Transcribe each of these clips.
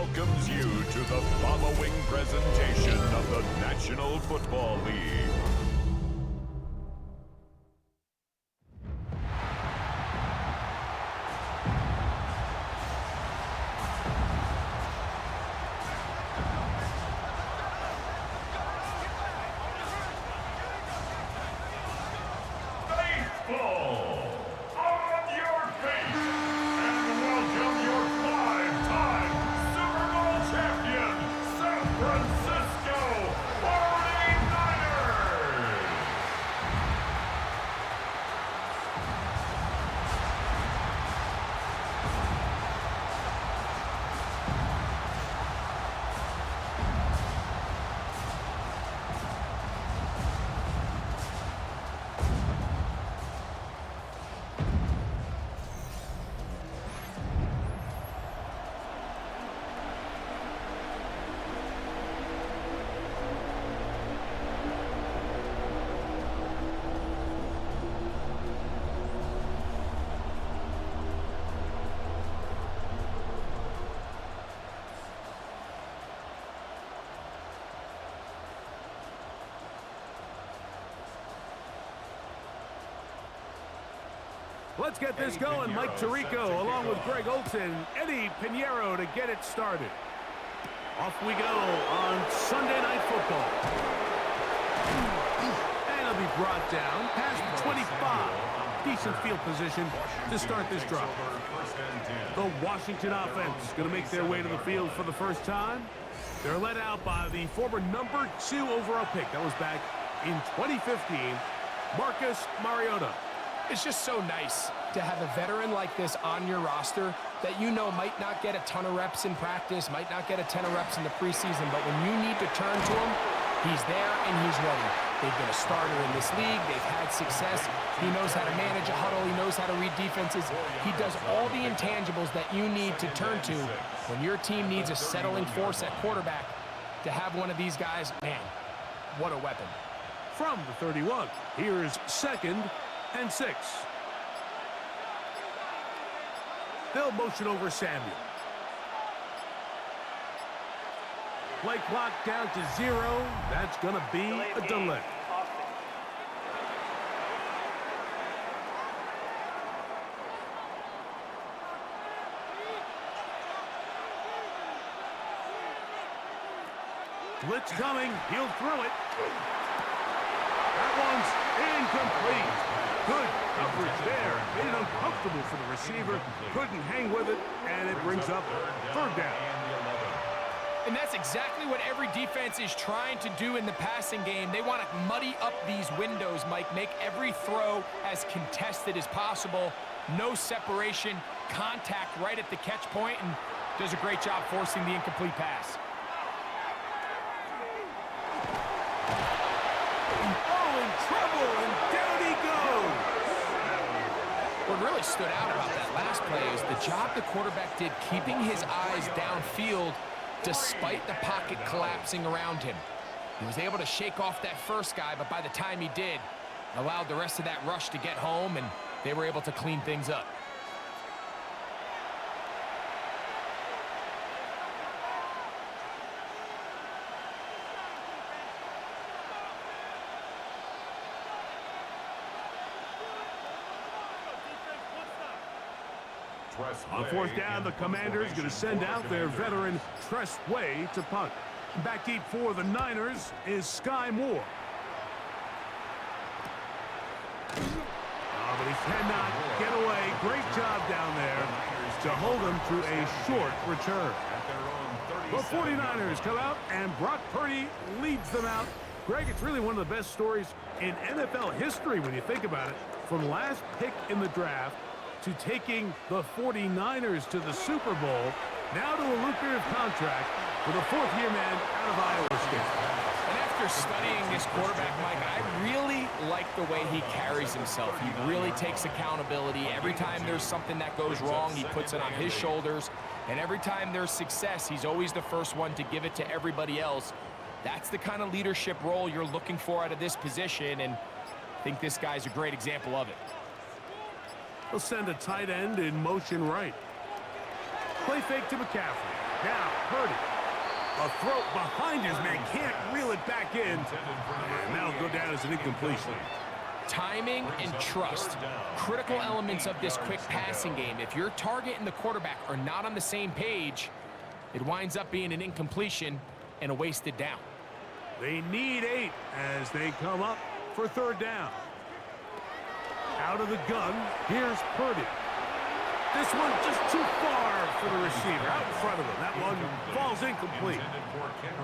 welcomes you to the following presentation of the National Football League. Let's get this going. Mike Tirico along with Greg Olson, Eddie Pinheiro to get it started. Off we go on Sunday Night Football. And it'll be brought down past 25. Decent field position to start this drive. The Washington offense going to make their way to the field for the first time. They're led out by the former number 2 overall pick. That was back in 2015, Marcus Mariota. It's just so nice to have a veteran like this on your roster that you know might not get a ton of reps in practice, might not get a ton of reps in the preseason, but when you need to turn to him, he's there and he's ready. They've been a starter in this league. They've had success. He knows how to manage a huddle. He knows how to read defenses. He does all the intangibles that you need to turn to when your team needs a settling force at quarterback. To have one of these guys, man, what a weapon. From the 31, here's 2nd and 6. They'll motion over Samuel. Play clock down to 0. That's going to be a delay. Blitz coming. He'll throw it. That one's incomplete. Good coverage there. Made it uncomfortable for the receiver. Couldn't hang with it, and it brings up 3rd down. And that's exactly what every defense is trying to do in the passing game. They want to muddy up these windows, Mike. Make every throw as contested as possible. No separation, contact right at the catch point, and does a great job forcing the incomplete pass. Oh, in trouble, and down he goes. What really stood out about that last play is the job the quarterback did keeping his eyes downfield despite the pocket collapsing around him. He was able to shake off that first guy, but by the time he did, allowed the rest of that rush to get home, and they were able to clean things up. On 4th down, the Commanders going to send out their veteran Tress Way to punt. Back deep for the Niners is Sky Moore. But he cannot get away. Great job down there to hold him to a short return. The 49ers come out, and Brock Purdy leads them out. Greg, it's really one of the best stories in NFL history when you think about it. From last pick in the draft to taking the 49ers to the Super Bowl, now to a lucrative contract with a 4th-year man out of Iowa State. And after studying this quarterback, Mike, I really like the way he carries himself. He really takes accountability. Every time there's something that goes wrong, he puts it on his shoulders. And every time there's success, he's always the first one to give it to everybody else. That's the kind of leadership role you're looking for out of this position, and I think this guy's a great example of it. He'll send a tight end in motion right. Play fake to McCaffrey. Now, Purdy. A throw behind his man. Can't reel it back in. And that'll go down as an incompletion. Timing and trust, critical elements of this quick passing game. If your target and the quarterback are not on the same page, it winds up being an incompletion and a wasted down. They need 8 as they come up for third down. Out of the gun, here's Purdy. This one just too far for the receiver, out in front of him. That one falls incomplete.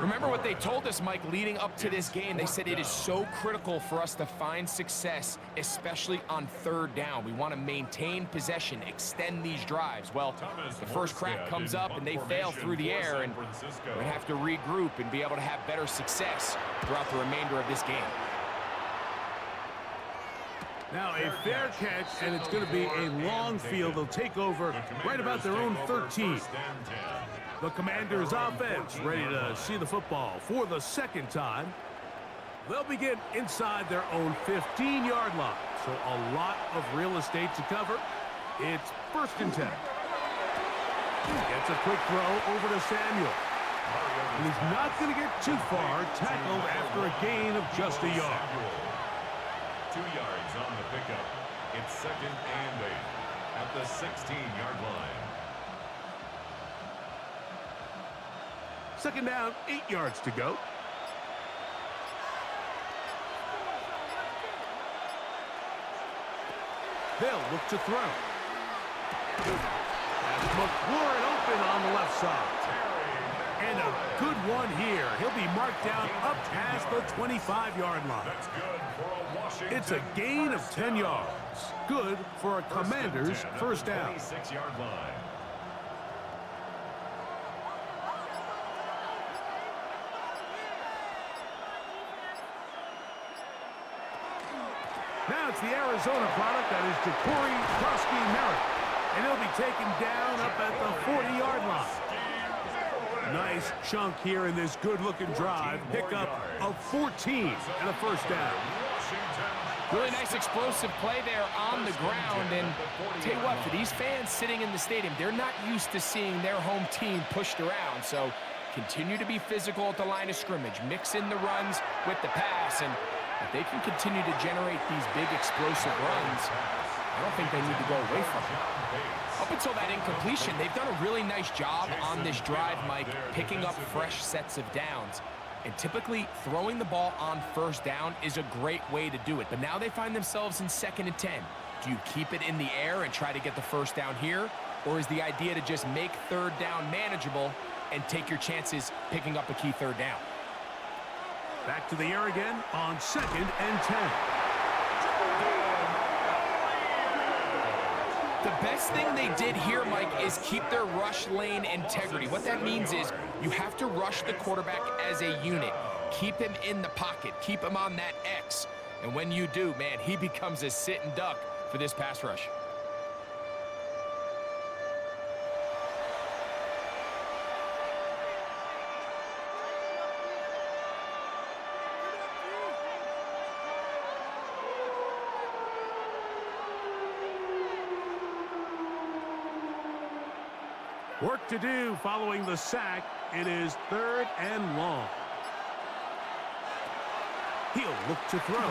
Remember what they told us, Mike, leading up to this game. They said it is so critical for us to find success, especially on third down. We want to maintain possession, extend these drives. Well, the first crack comes up and they fail through the air, and we have to regroup and be able to have better success throughout the remainder of this game. Now a fair catch, and it's going to be a long field. They'll take over right about their own 13. The Commanders' offense ready to see the football for the second time. They'll begin inside their own 15-yard line. So a lot of real estate to cover. It's 1st and 10. Gets a quick throw over to Samuel. And he's not going to get too far, tackled after a gain of just a yard. 2 yards on the pickup. It's 2nd and 8 at the 16-yard line. 2nd down, 8 yards to go. They'll look to throw. That's McLaurin open on the left side. And a good one here. He'll be marked down up past the 25-yard line. That's good for a Washington. It's a gain of 10 yards. Good for a Commanders' first down. 26-yard line. Now it's the Arizona product, that is Ja'Cory Merritt. And he'll be taken down up at the 40-yard line. Nice chunk here in this good-looking drive. Pickup of 14 and a first down. Really nice explosive play there on the ground. And tell you what, for these fans sitting in the stadium, they're not used to seeing their home team pushed around. So continue to be physical at the line of scrimmage. Mix in the runs with the pass. And if they can continue to generate these big explosive runs, I don't think they need to go away from it. Up until that incompletion, they've done a really nice job on this drive, Mike, picking up fresh sets of downs. And typically, throwing the ball on first down is a great way to do it. But now they find themselves in 2nd and 10. Do you keep it in the air and try to get the first down here? Or is the idea to just make third down manageable and take your chances picking up a key third down? Back to the air again on 2nd and 10. The best thing they did here, Mike, is keep their rush lane integrity. What that means is you have to rush the quarterback as a unit. Keep him in the pocket. Keep him on that X. And when you do, man, he becomes a sitting duck for this pass rush. Work to do following the sack. It is 3rd and long. He'll look to throw.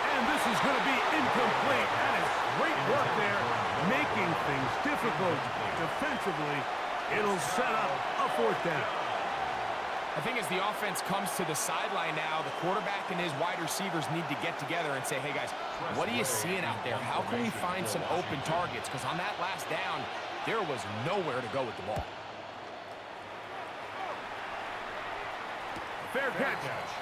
And this is going to be incomplete. That is great work there, making things difficult defensively. It'll set up a 4th down. I think as the offense comes to the sideline now, the quarterback and his wide receivers need to get together and say, hey, guys, what are you seeing out there? How can we find some open targets? Because on that last down, there was nowhere to go with the ball. Fair catch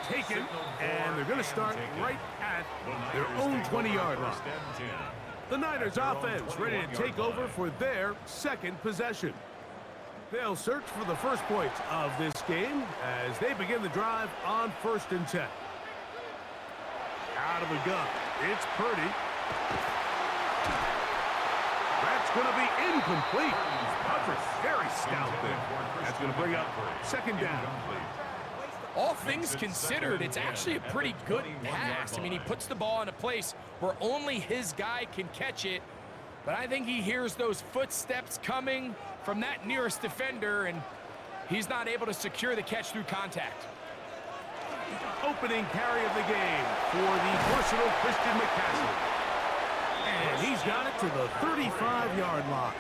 taken, and they're going to start right at their own 20-yard line. The Niners offense ready to take over for their 2nd possession. They'll search for the first points of this game as they begin the drive on 1st and 10. Out of the gun, it's Purdy. That's going to be incomplete. Very stout there. That's going to bring up 2nd down. All things considered, it's actually a pretty good pass. I mean, he puts the ball in a place where only his guy can catch it. But I think he hears those footsteps coming from that nearest defender, and he's not able to secure the catch through contact. Opening carry of the game for the versatile Christian McCaffrey. And he's got it to the 35-yard line.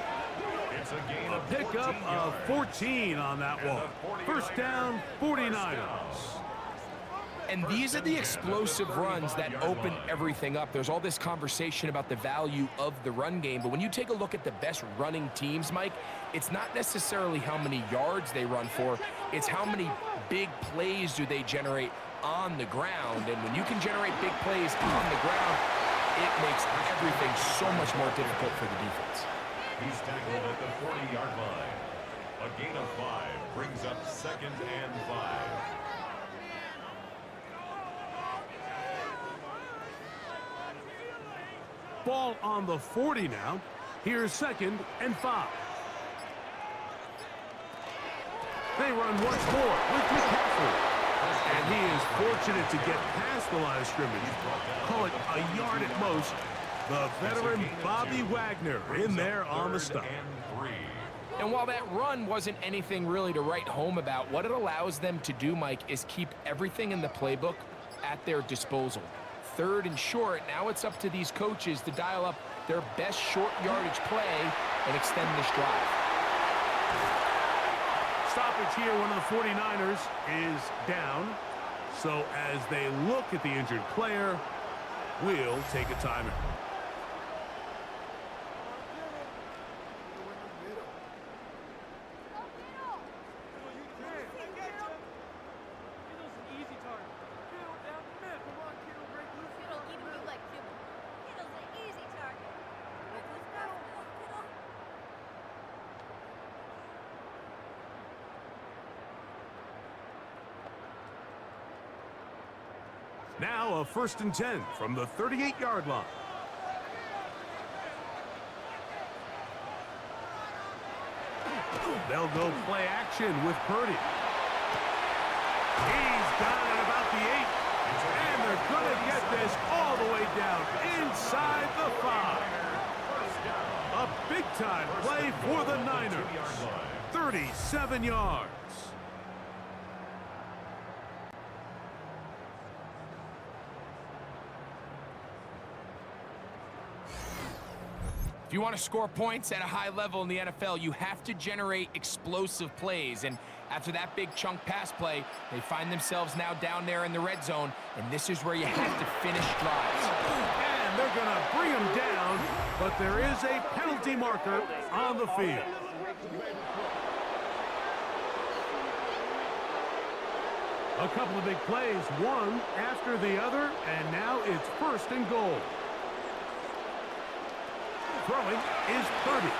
It's a gain A of pickup 14 of yards. 14 on that one. First down, 49ers. And these are the explosive runs that open everything up. There's all this conversation about the value of the run game, but when you take a look at the best running teams, Mike, it's not necessarily how many yards they run for, it's how many big plays do they generate on the ground. And when you can generate big plays on the ground, it makes everything so much more difficult for the defense. He's tackled at the 40-yard line. A gain of 5 brings up 2nd and 5. Ball on the 40 now. Here's 2nd and 5. They run once more with McCaffrey. And he is fortunate to get past the line of scrimmage. Call it a yard at most. The veteran Bobby Wagner in there on the stop. And while that run wasn't anything really to write home about, what it allows them to do, Mike, is keep everything in the playbook at their disposal. 3rd and short, now it's up to these coaches to dial up their best short yardage play and extend this drive. Stoppage here, one of the 49ers is down. So as they look at the injured player, we'll take a timeout. Now a 1st and 10 from the 38-yard line. They'll go play action with Purdy. He's got it about the 8. And they're going to get this all the way down inside the 5. A big-time play for the Niners. 37 yards. If you want to score points at a high level in the NFL, you have to generate explosive plays. And after that big chunk pass play, they find themselves now down there in the red zone, and this is where you have to finish drives. And they're going to bring him down, but there is a penalty marker on the field. A couple of big plays, one after the other, and now it's 1st and goal. Throwing is Purdy.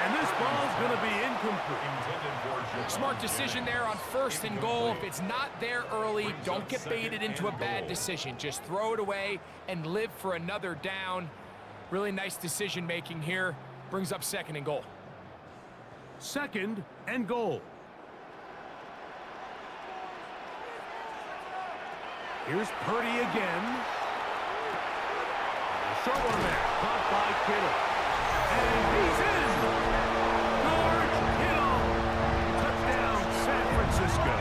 And this ball's going to be incomplete. Smart decision there on 1st and goal. If it's not there early, don't get baited into a bad decision. Just throw it away and live for another down. Really nice decision making here. Brings up 2nd and goal. 2nd and goal. Here's Purdy again. Short one there, caught by Kittle. And he's in! George Kittle! Touchdown, San Francisco.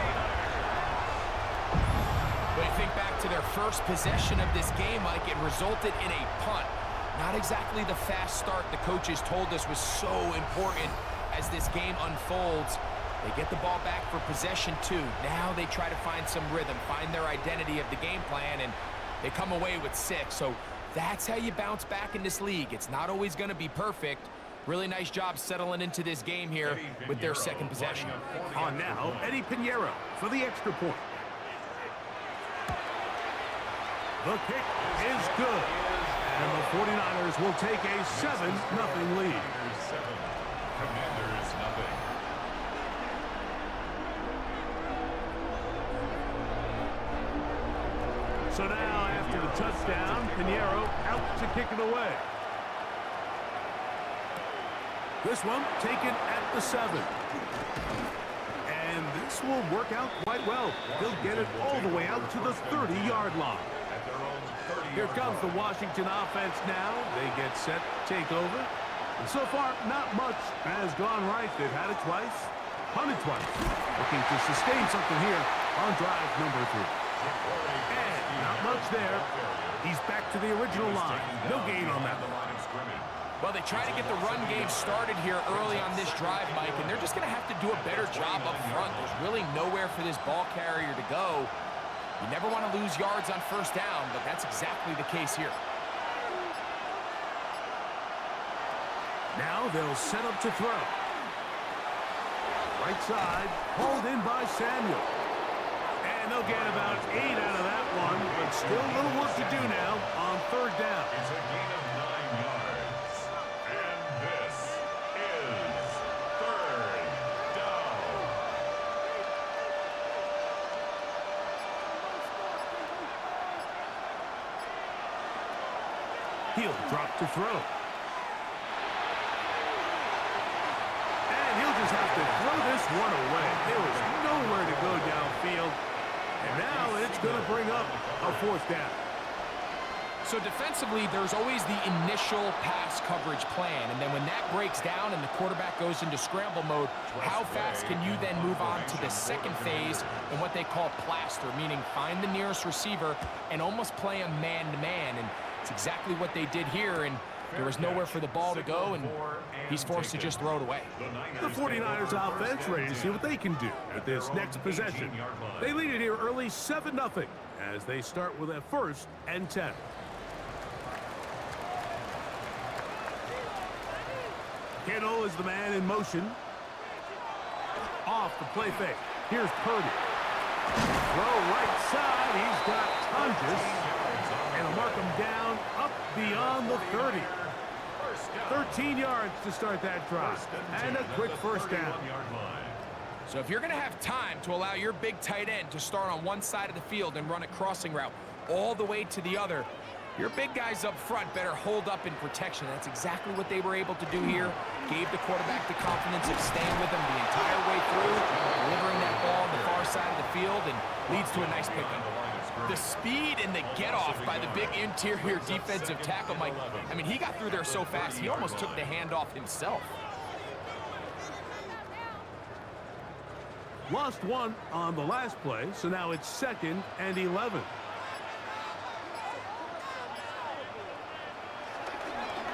When you think back to their first possession of this game, Mike, it resulted in a punt. Not exactly the fast start the coaches told us was so important as this game unfolds. They get the ball back for possession 2. Now they try to find some rhythm, find their identity of the game plan, and they come away with 6. So that's how you bounce back in this league. It's not always going to be perfect. Really nice job settling into this game here with their 2nd possession. On now, Eddie Pinheiro for the extra point. The kick is good. And the 49ers will take a 7-0 lead. Commanders nothing. So now, after the touchdown, Pinheiro out to kick it away. This one taken at the 7. And this will work out quite well. They'll get it all the way out to the 30-yard line. At their own Here comes the Washington offense now. They get set to take over. And so far, not much has gone right. They've had it twice, punted twice. Looking to sustain something here on drive number 3. And not much there. He's back to the original line. No gain on that one. Well, they try to get the run game started here early on this drive, Mike, and they're just going to have to do a better job up front. There's really nowhere for this ball carrier to go. You never want to lose yards on first down, but that's exactly the case here. Now they'll set up to throw. Right side, hauled in by Samuel. And they'll get about 8 out of that one, but still a little work to do now on third down. It's a gain of 9 yards. And this is third down. He'll drop to throw. And he'll just have to throw this one away. There was nowhere to go downfield. And now it's going to bring up a fourth down. So defensively, there's always the initial pass coverage plan, and then when that breaks down and the quarterback goes into scramble mode, how fast can you then move on to the second phase in what they call plaster, meaning find the nearest receiver and almost play a man-to-man, and it's exactly what they did here, and there was nowhere for the ball to go, and he's forced to just throw it away. The 49ers offense ready to see what they can do with this next possession. They lead it here early 7-0 as they start with a 1st and 10. Kittle is the man in motion. Off the play fake. Here's Purdy. Throw right side. He's got Tonjes. And he'll mark him down up beyond the 30. 13 yards to start that drive. And a quick first down. So if you're going to have time to allow your big tight end to start on one side of the field and run a crossing route all the way to the other, your big guys up front better hold up in protection. That's exactly what they were able to do here. Gave the quarterback the confidence of staying with him the entire way through, delivering that ball on the far side of the field, and leads to a nice pickup. The speed and the get-off by the big interior defensive tackle, Mike. I mean, he got through there so fast, he almost took the handoff himself. Lost one on the last play, so now it's 2nd and 11.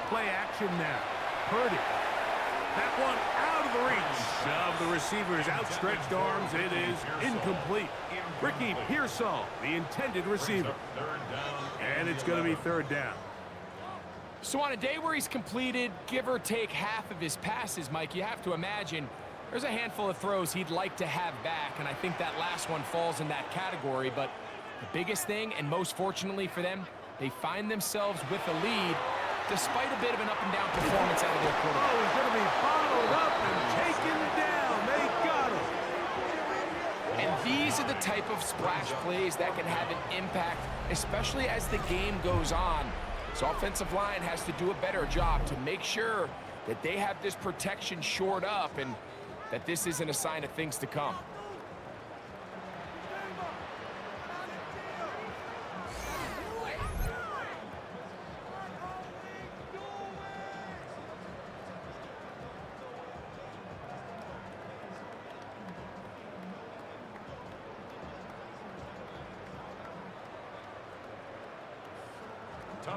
Play action now. Purdy. That one out of the reach of the receiver's outstretched arms. It is incomplete. Ricky Pearsall, the intended receiver. And it's going to be 3rd down. So on a day where he's completed, give or take half of his passes, Mike, you have to imagine there's a handful of throws he'd like to have back, and I think that last one falls in that category. But the biggest thing, and most fortunately for them, they find themselves with a lead despite a bit of an up-and-down performance out of their quarterback. Oh, he's going to be bottled up and taken down. They got him. And these are the type of splash plays that can have an impact, especially as the game goes on. So offensive line has to do a better job to make sure that they have this protection shored up and that this isn't a sign of things to come.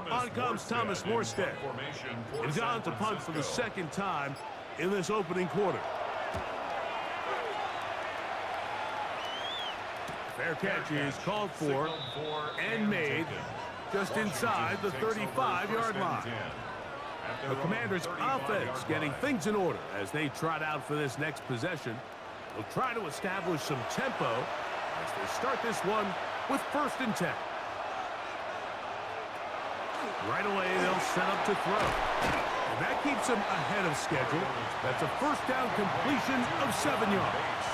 On comes Thomas Morstead. He's on to punt for the 2nd time in this opening quarter. Fair catch is called for and made just inside the 35-yard line. The Commanders' offense getting things in order as they trot out for this next possession. They'll try to establish some tempo as they start this one with 1st and 10. Right away, they'll set up to throw. And that keeps them ahead of schedule. That's a 1st down completion of 7 yards.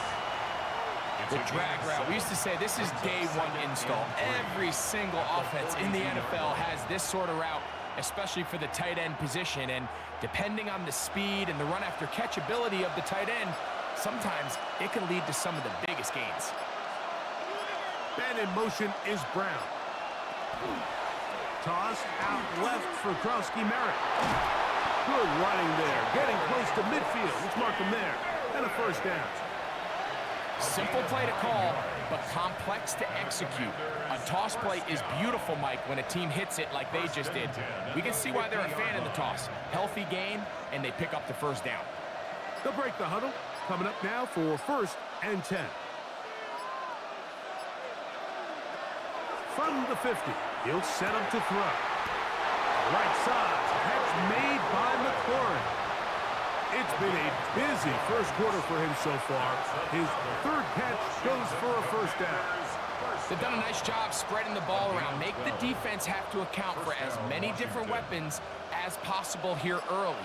The drag route. We used to say this is day one install. Every single offense in the NFL has this sort of route, especially for the tight end position. And depending on the speed and the run after catch ability of the tight end, sometimes it can lead to some of the biggest gains. Man in motion is Brown. toss out left for Krosky-Merritt. Good running there, getting close to midfield. Let's mark him there. And a first down. Simple play to call, but complex to execute. A toss play is beautiful, Mike, when a team hits it like they just did. We can see why they're a fan of the toss. Healthy gain, and they pick up the first down. They'll break the huddle. Coming up now for 1st and 10. From the 50, he'll set up to throw. Right side, catch made by McLaurin. It's been a busy first quarter for him so far. His 3rd catch goes for a first down. They've done a nice job spreading the ball around. Make the defense have to account for as many different weapons as possible here early.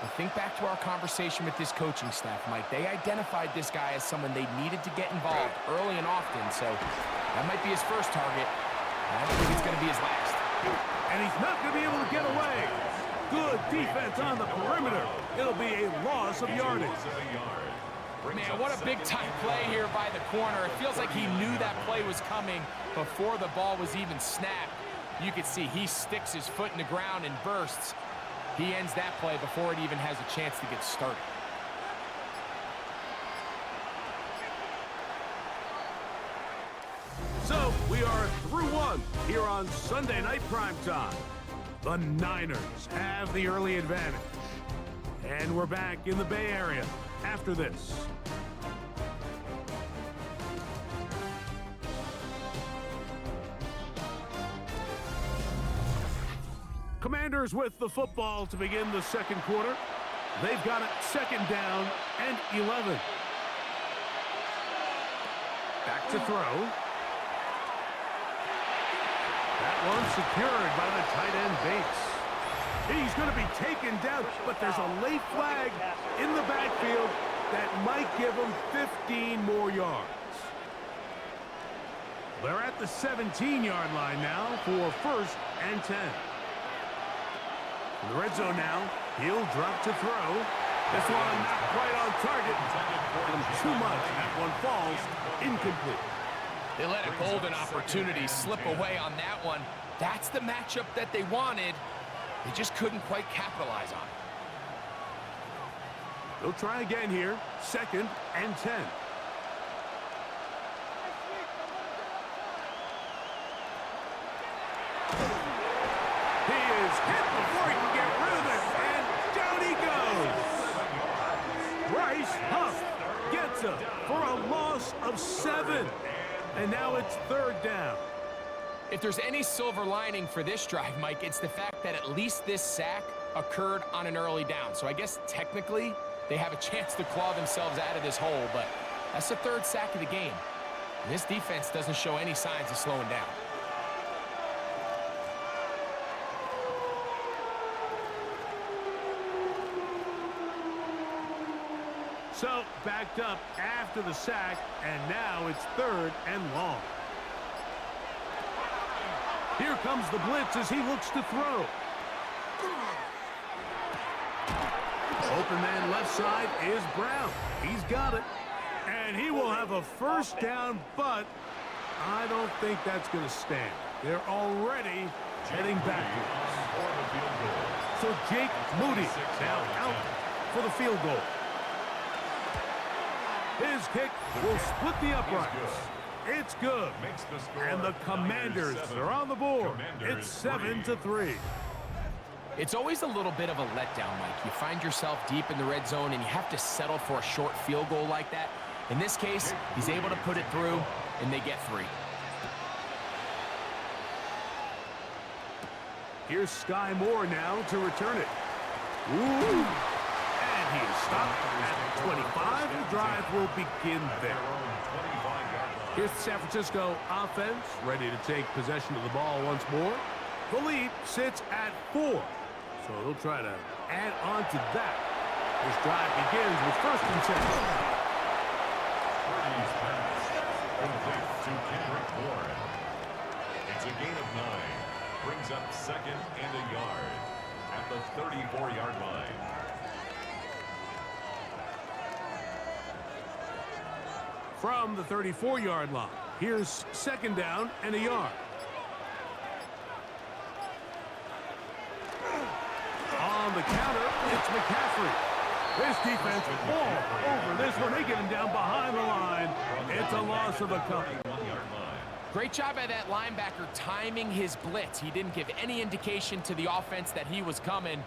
And think back to our conversation with this coaching staff, Mike. They identified this guy as someone they needed to get involved early and often, so that might be his first target. I don't think it's going to be his last. And he's not going to be able to get away. Good defense on the perimeter. It'll be a loss of yardage. Man, what a big-time play here by the corner. It feels like he knew that play was coming before the ball was even snapped. You can see he sticks his foot in the ground and bursts. He ends that play before it even has a chance to get started. So, we are through one here on Sunday Night Primetime. The Niners have the early advantage. And we're back in the Bay Area after this. Commanders with the football to begin the second quarter. They've got it 2nd down and 11. Back to throw. That one secured by the tight end Bates. He's going to be taken down, but there's a late flag in the backfield that might give him 15 more yards. They're at the 17-yard line now for 1st and 10. In the red zone now, he'll drop to throw. This one not quite on target. And too much. That one falls incomplete. They let a golden opportunity slip away on that one. That's the matchup that they wanted. They just couldn't quite capitalize on it. They'll try again here. 2nd and 10. He is hit before he can get rid of it, and down he goes. Bryce Huff gets him for a loss of 7. And now it's 3rd down. If there's any silver lining for this drive, Mike, it's the fact that at least this sack occurred on an early down. So I guess technically they have a chance to claw themselves out of this hole, but that's the 3rd sack of the game. And this defense doesn't show any signs of slowing down. So, backed up after the sack, and now it's 3rd and long. Here comes the blitz as he looks to throw. Open man left side is Brown. He's got it. And he will have a first down, but I don't think that's going to stand. They're already heading backwards. So Jake Moody now out for the field goal. His kick will split the uprights. It's good. And the Commanders are on the board. It's 7-3. It's always a little bit of a letdown, Mike. You find yourself deep in the red zone and you have to settle for a short field goal like that. In this case, he's able to put it through, and they get 3. Here's Sky Moore now to return it. Ooh. And he is stopped at 25. The drive will begin there. Here's the San Francisco offense, ready to take possession of the ball once more. The lead sits at 4, so they'll try to add on to that. This drive begins with 1st and 10. It's a gain of 9. Brings up 2nd and a yard at the 34-yard line. From the 34-yard line, here's 2nd down and a yard. It's McCaffrey. This defense all over this one. They get him down behind the line. It's a loss of a couple. Great job by that linebacker timing his blitz. He didn't give any indication to the offense that he was coming,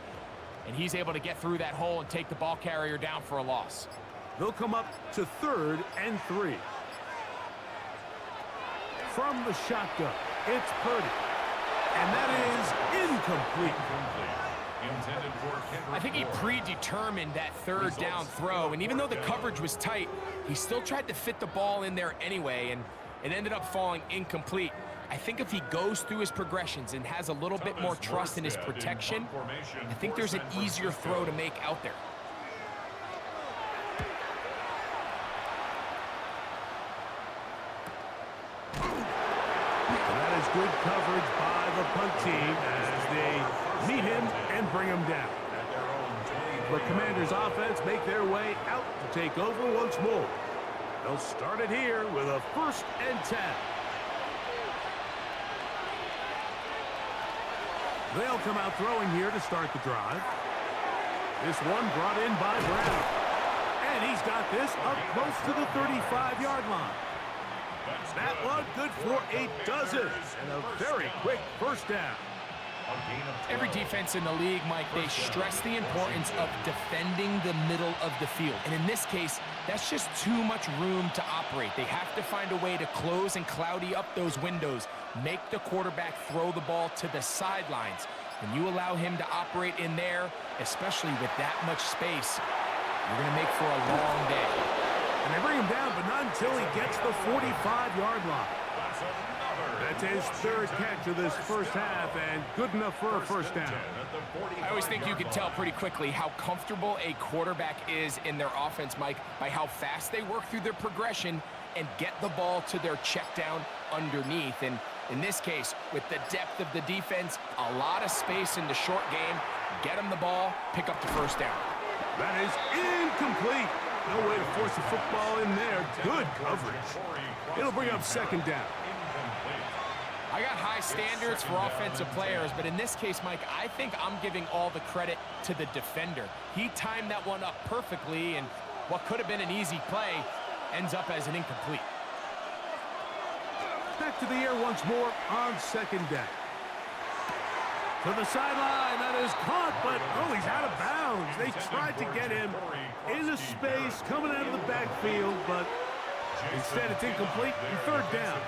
and he's able to get through that hole and take the ball carrier down for a loss. They'll come up to 3rd and 3. From the shotgun, it's Purdy. And that is incomplete. I think he predetermined that 3rd down throw, and even though the coverage was tight, he still tried to fit the ball in there anyway, and it ended up falling incomplete. I think if he goes through his progressions and has a little bit more trust in his protection, I think there's an easier throw to make out there. And that is good coverage by the punt team as they meet him and bring him down. The Commanders' offense make their way out to take over once more. They'll start it here with a 1st and 10. They'll come out throwing here to start the drive. This one brought in by Brown. And he's got this up close to the 35-yard line. That one good for a dozen and a very quick 1st down. Every defense in the league, Mike, they stress the importance of defending the middle of the field. And in this case, that's just too much room to operate. They have to find a way to close and cloudy up those windows, make the quarterback throw the ball to the sidelines. When you allow him to operate in there, especially with that much space, you're going to make for a long day. And they bring him down, but not until he gets the 45-yard line. That's his 3rd catch of this 1st half, and good enough for a 1st down. I always think you can tell pretty quickly how comfortable a quarterback is in their offense, Mike, by how fast they work through their progression and get the ball to their check down underneath. And in this case, with the depth of the defense, a lot of space in the short game, get them the ball, pick up the 1st down. That is incomplete. No way to force the football in there. Good coverage. It'll bring up 2nd down. I got high standards for offensive players, but in this case, Mike, I think I'm giving all the credit to the defender. He timed that one up perfectly, and what could have been an easy play ends up as an incomplete. Back to the air once more on 2nd down. To the sideline, that is caught, but oh, he's out of bounds. They tried to get him into space coming out of the backfield, but instead it's incomplete and 3rd down.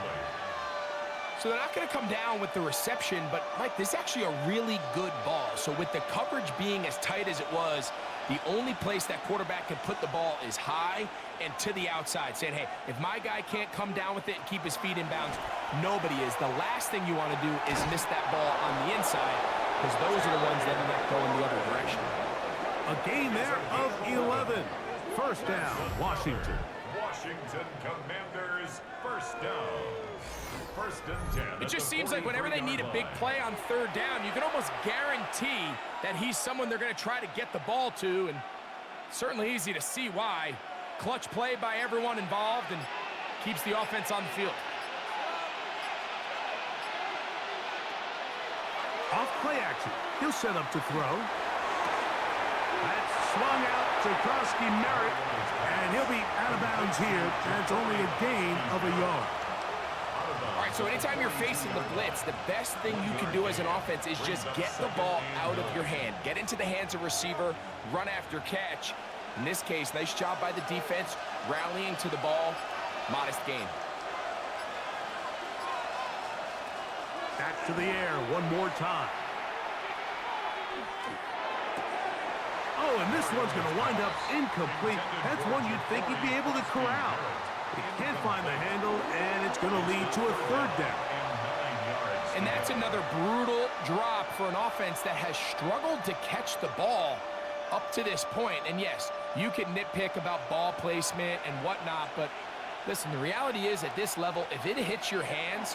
So they're not going to come down with the reception, but, Mike, this is actually a really good ball. So with the coverage being as tight as it was, the only place that quarterback can put the ball is high and to the outside, saying, hey, if my guy can't come down with it and keep his feet in bounds, nobody is. The last thing you want to do is miss that ball on the inside, because those are the ones that end up going the other direction. A gain there of 11. 1st down, Washington. Washington Commanders, 1st down. 1st and 10. It just seems like whenever they need a big play on 3rd down, you can almost guarantee that he's someone they're going to try to get the ball to, and certainly easy to see why. Clutch play by everyone involved and keeps the offense on the field. Off play action. He'll set up to throw. That's swung out to Krosky Merritt, and he'll be out of bounds here. That's only a gain of a yard. All right, so anytime you're facing the blitz, the best thing you can do as an offense is just get the ball out of your hand. Get into the hands of receiver, run after catch. In this case, nice job by the defense, rallying to the ball. Modest gain. Back to the air one more time. Oh, and this one's going to wind up incomplete. That's one you'd think he'd be able to corral. He can't find the handle, and it's going to lead to a 3rd down. And that's another brutal drop for an offense that has struggled to catch the ball up to this point. And yes, you can nitpick about ball placement and whatnot, but listen, the reality is at this level, if it hits your hands,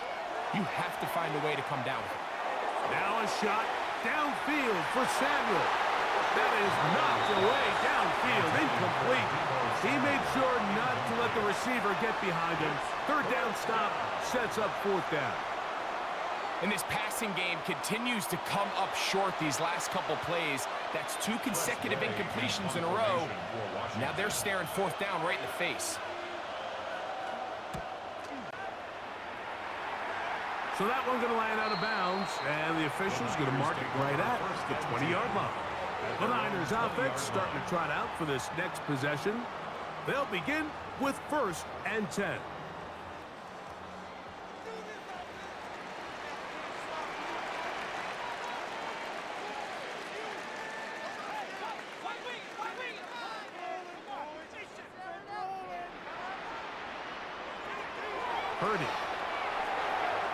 you have to find a way to come down with it. Now a shot downfield for Samuel. That is knocked away downfield, incomplete. He made sure not to let the receiver get behind him. 3rd down stop sets up 4th down. And this passing game continues to come up short these last couple plays. That's 2 consecutive incompletions in a row. Now they're staring 4th down right in the face. So that one's going to land out of bounds, and the official's going to mark it right at the 20-yard line. The Niners offense starting to trot out for this next possession. They'll begin with 1st and 10. Purdy.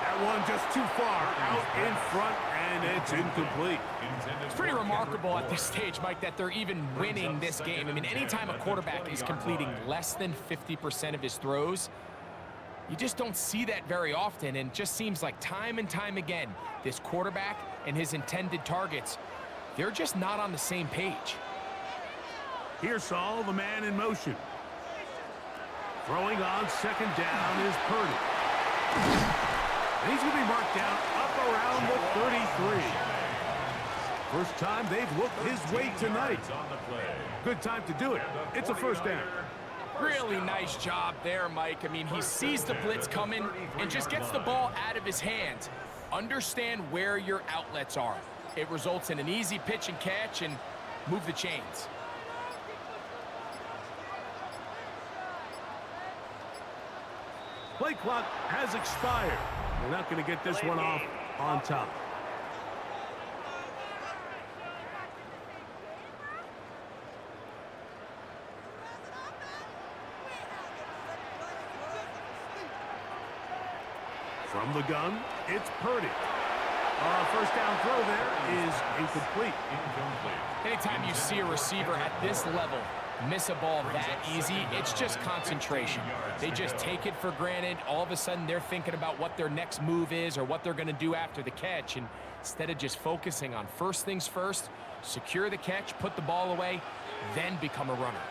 That one just too far out in front, and it's incomplete. It's pretty remarkable at this stage, Mike, that they're even winning this game. I mean, anytime a quarterback is completing less than 50% of his throws, you just don't see that very often, and it just seems like time and time again, this quarterback and his intended targets, they're just not on the same page. Here's Saul, the man in motion. Throwing on 2nd down is Purdy. And he's going to be marked down up around the 33. First time they've looked his way tonight. Good time to do it. It's a 1st down. Really nice job there, Mike. I mean, he sees the blitz coming and just gets the ball out of his hands. Understand where your outlets are. It results in an easy pitch and catch and move the chains. Play clock has expired. We're not going to get this one off on top. From the gun, it's Purdy. 1st down throw there is incomplete. Anytime you see a receiver at this level miss a ball that easy, it's just concentration. They just take it for granted. All of a sudden, they're thinking about what their next move is or what they're going to do after the catch. And instead of just focusing on first things first, secure the catch, put the ball away, then become a runner.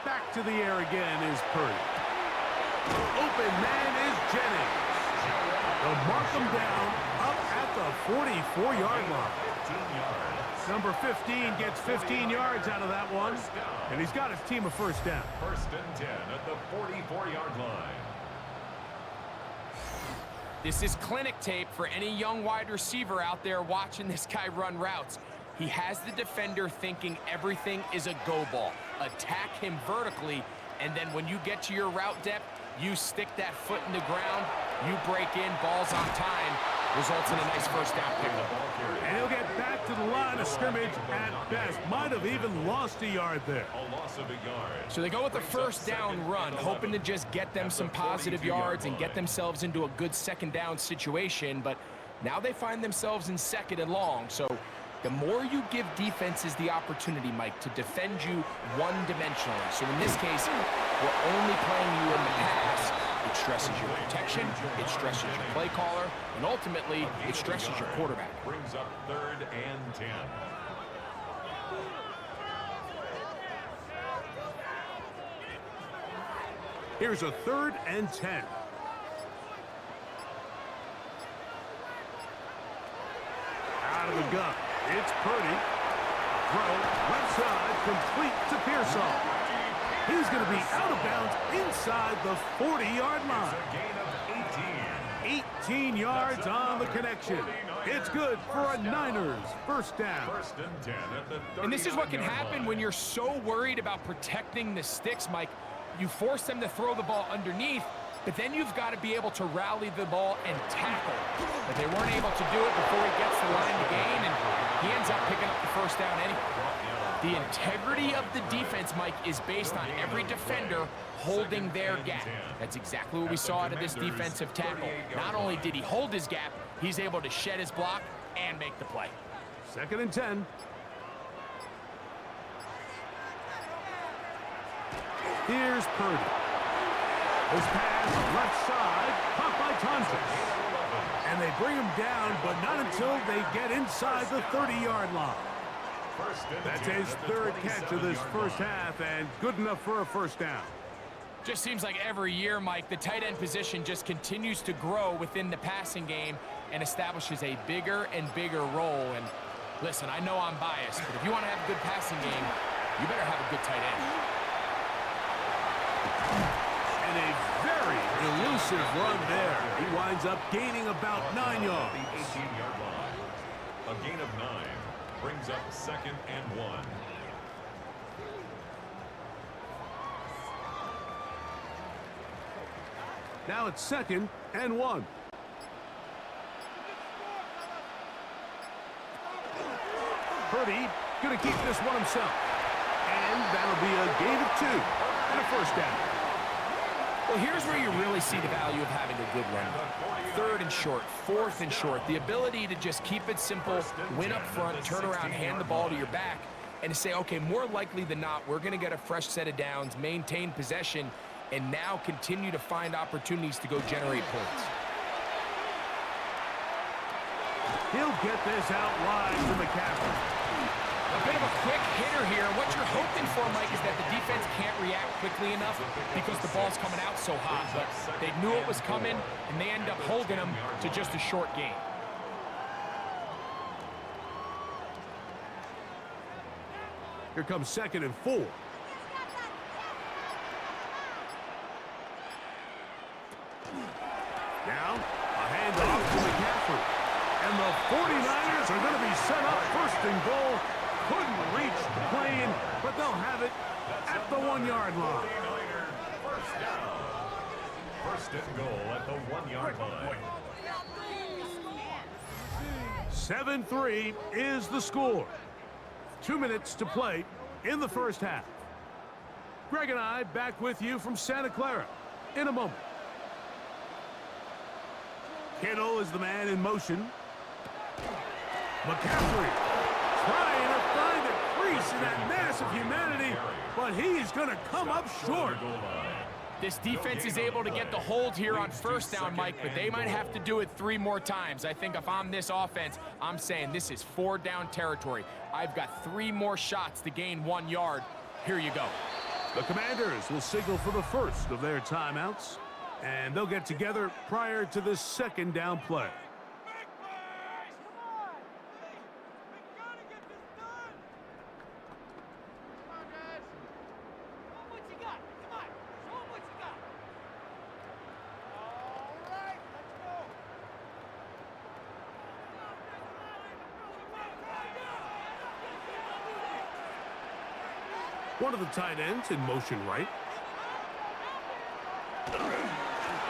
Back to the air again is Purdy. Open man is Jennings. They'll mark him down up at the 44-yard line. Number 15 gets 15 yards out of that one, and he's got his team a 1st down. 1st and 10 at the 44-yard line. This is clinic tape for any young wide receiver out there watching this guy run routes. He has the defender thinking everything is a go ball. Attack him vertically, and then when you get to your route depth, you stick that foot in the ground, you break in, balls on time, results in a nice 1st down pickup. And he'll get back to the line of scrimmage at best. Might have even lost a yard there. A loss of a yard. So they go with a 1st down run, hoping to just get them some positive yards and get themselves into a good 2nd down situation, but now they find themselves in 2nd and long. So the more you give defenses the opportunity, Mike, to defend you one-dimensionally. So in this case, we're only playing you in the pass. It stresses your protection, it stresses your play caller, and ultimately, it stresses your quarterback. Brings up 3rd and 10. Here's a 3rd and 10. Out of the gun. It's Purdy. Throw, left side, complete to Pearsall. He's going to be out of bounds inside the 40-yard line. A gain of 18 yards on the connection. It's good for a Niners 1st down. 1st and 10 at the 39-yard And this is what can happen when you're so worried about protecting the sticks, Mike. You force them to throw the ball underneath, but then you've got to be able to rally the ball and tackle. But they weren't able to do it before he gets the line to gain, and he ends up picking up the 1st down anyway. The integrity of the defense, Mike, is based on every defender holding their gap. That's exactly what we saw out of this defensive tackle. Not only did he hold his gap, he's able to shed his block and make the play. 2nd and 10. Here's Purdy. His pass left side, caught by Thompson. And they bring him down, but not until they get inside the 30-yard line. That's his 3rd catch of this 1st half, and good enough for a 1st down. Just seems like every year, Mike, the tight end position just continues to grow within the passing game. and establishes a bigger and bigger role. And listen, I know I'm biased, but if you want to have a good passing game, you better have a good tight end. And a very elusive run there. He winds up gaining about 9 yards. The 18-yard line. A gain of 9 brings up 2nd and 1. Now it's 2nd and 1. Purdy going to keep this one himself. And that'll be a gain of 2 and a first down. Well, here's where you really see the value of having a good run. 3rd and short, 4th and short. The ability to just keep it simple, win up front, turn around, hand the ball to your back, and to say, okay, more likely than not, we're going to get a fresh set of downs, maintain possession, and now continue to find opportunities to go generate points. He'll get this out wide to McCaffrey. A bit of a quick hitter here. What you're hoping for, Mike, is that the defense can't react quickly enough because the ball's coming out so hot. But they knew it was coming, and they end up holding them to just a short gain. Here comes 2nd and 4. Now, a handoff to McCaffrey. And the 49ers are going to be set up 1st and goal. Couldn't reach the plane, but they'll have it at the 1-yard line. 1st down. 1st and goal at the 1-yard line. 7-3 is the score. 2 minutes to play in the first half. Greg and I back with you from Santa Clara in a moment. Kittle is the man in motion. McCaffrey trying to find a crease in that mass of humanity, but he's going to come up short. This defense is able to get the hold here on 1st down, Mike, but they might have to do it 3 more times. I think if I'm this offense, I'm saying this is 4-down territory. I've got 3 more shots to gain 1 yard. Here you go. The Commanders will signal for the first of their timeouts, and they'll get together prior to this 2nd down play. One of the tight ends in motion right.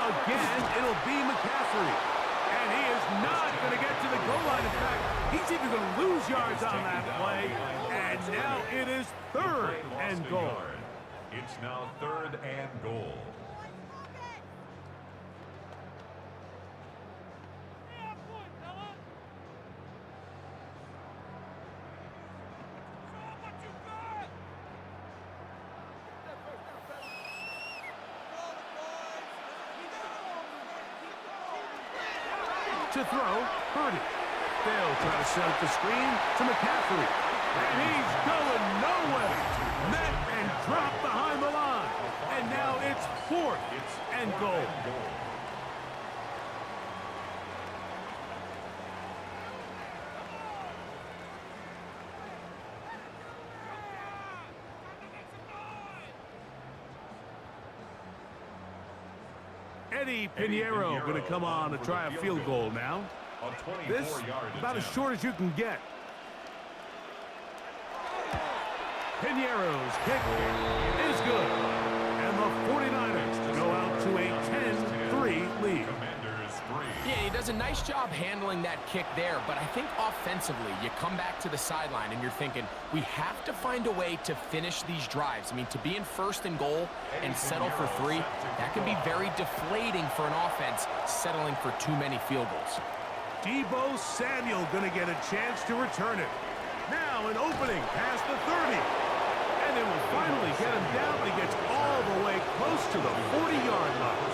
Again, it'll be McCaffrey. And he is not going to get to the goal line. In fact, he's even going to lose yards on that play. And now it is 3rd and goal. It's now 3rd and goal. To throw, Purdy. They'll try to set up the screen to McCaffrey. And he's going nowhere. Met and dropped behind the line. And now it's 4th and goal. Eddie Pinheiro going to come on to try a field goal now. This about as short as you can get. Pinheiro's kick is good. And the 49ers go out to a 10-3 lead. Yeah, he does a nice job handling that kick there, but I think offensively, you come back to the sideline and you're thinking, we have to find a way to finish these drives. I mean, to be in 1st and goal and settle for 3, that can be very deflating for an offense settling for too many field goals. Deebo Samuel going to get a chance to return it. Now an opening past the 30. And it will finally get him down, but he gets all the way close to the 40-yard line.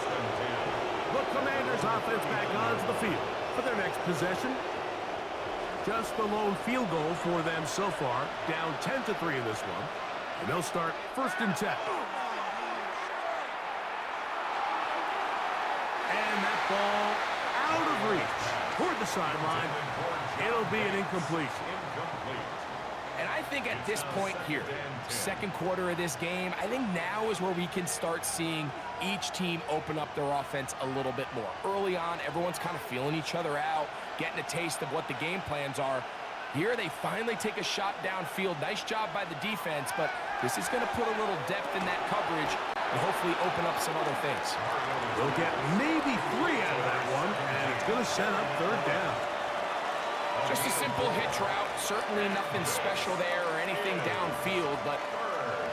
The Commanders offense back onto the field for their next possession. Just the lone field goal for them so far, down 10-3 in this one. And they'll start 1st and 10. And that ball out of reach. toward the sideline. It'll be an incompletion. And I think at this point here, second quarter of this game, I think now is where we can start seeing each team open up their offense a little bit more. Early on, everyone's kind of feeling each other out, getting a taste of what the game plans are. Here they finally take a shot downfield. Nice job by the defense, but this is going to put a little depth in that coverage and hopefully open up some other things. We'll get maybe 3 out of that one, and it's going to set up third down. Just a simple hitch route. Certainly nothing special there or anything downfield, but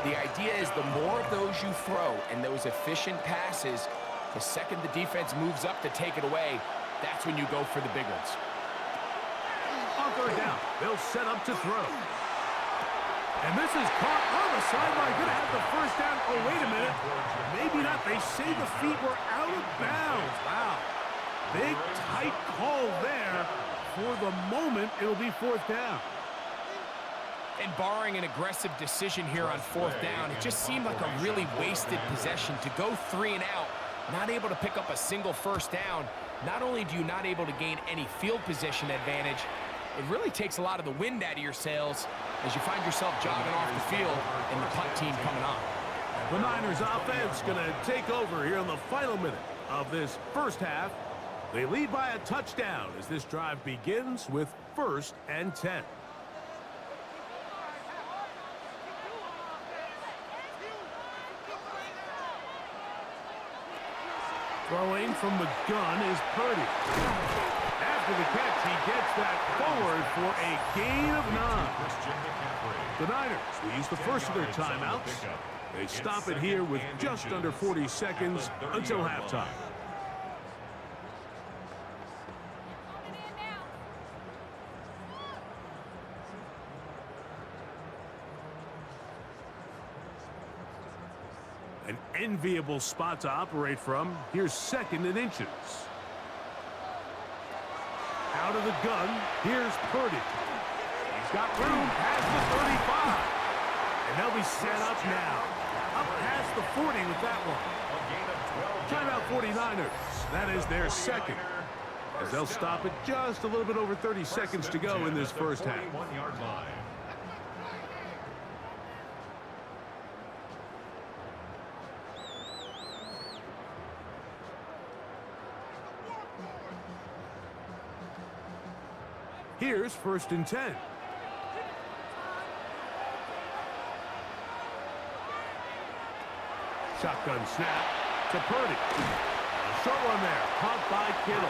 the idea is the more of those you throw and those efficient passes, the second the defense moves up to take it away, that's when you go for the big ones. On third down, they'll set up to throw. And this is caught on the sideline. Going to have the first down. Oh, wait a minute. Maybe not. They say the feet were out of bounds. Wow. Big, tight call there. For the moment, it'll be fourth down. And barring an aggressive decision here on fourth down, it just seemed like a really wasted possession to go 3 and out, not able to pick up a single first down. Not only do you not able to gain any field position advantage, it really takes a lot of the wind out of your sails as you find yourself jogging off the field and the punt team coming on. The Niners offense going to take over here in the final minute of this first half. They lead by a touchdown as this drive begins with 1st and 10. Throwing from the gun is Purdy. After the catch, he gets that forward for a gain of 9. The Niners will use the first of their timeouts. They stop it here with just under 40 seconds until halftime. An enviable spot to operate from. Here's 2nd and inches. Out of the gun, here's Purdy. He's got room past the 35. And they'll be set up now. Up past the 40 with that one. Timeout 49ers. That is their 2nd. As they'll stop it just a little bit over 30 seconds to go in this first half. Here's 1st and 10. Shotgun snap to Purdy. A short one there, caught by Kittle.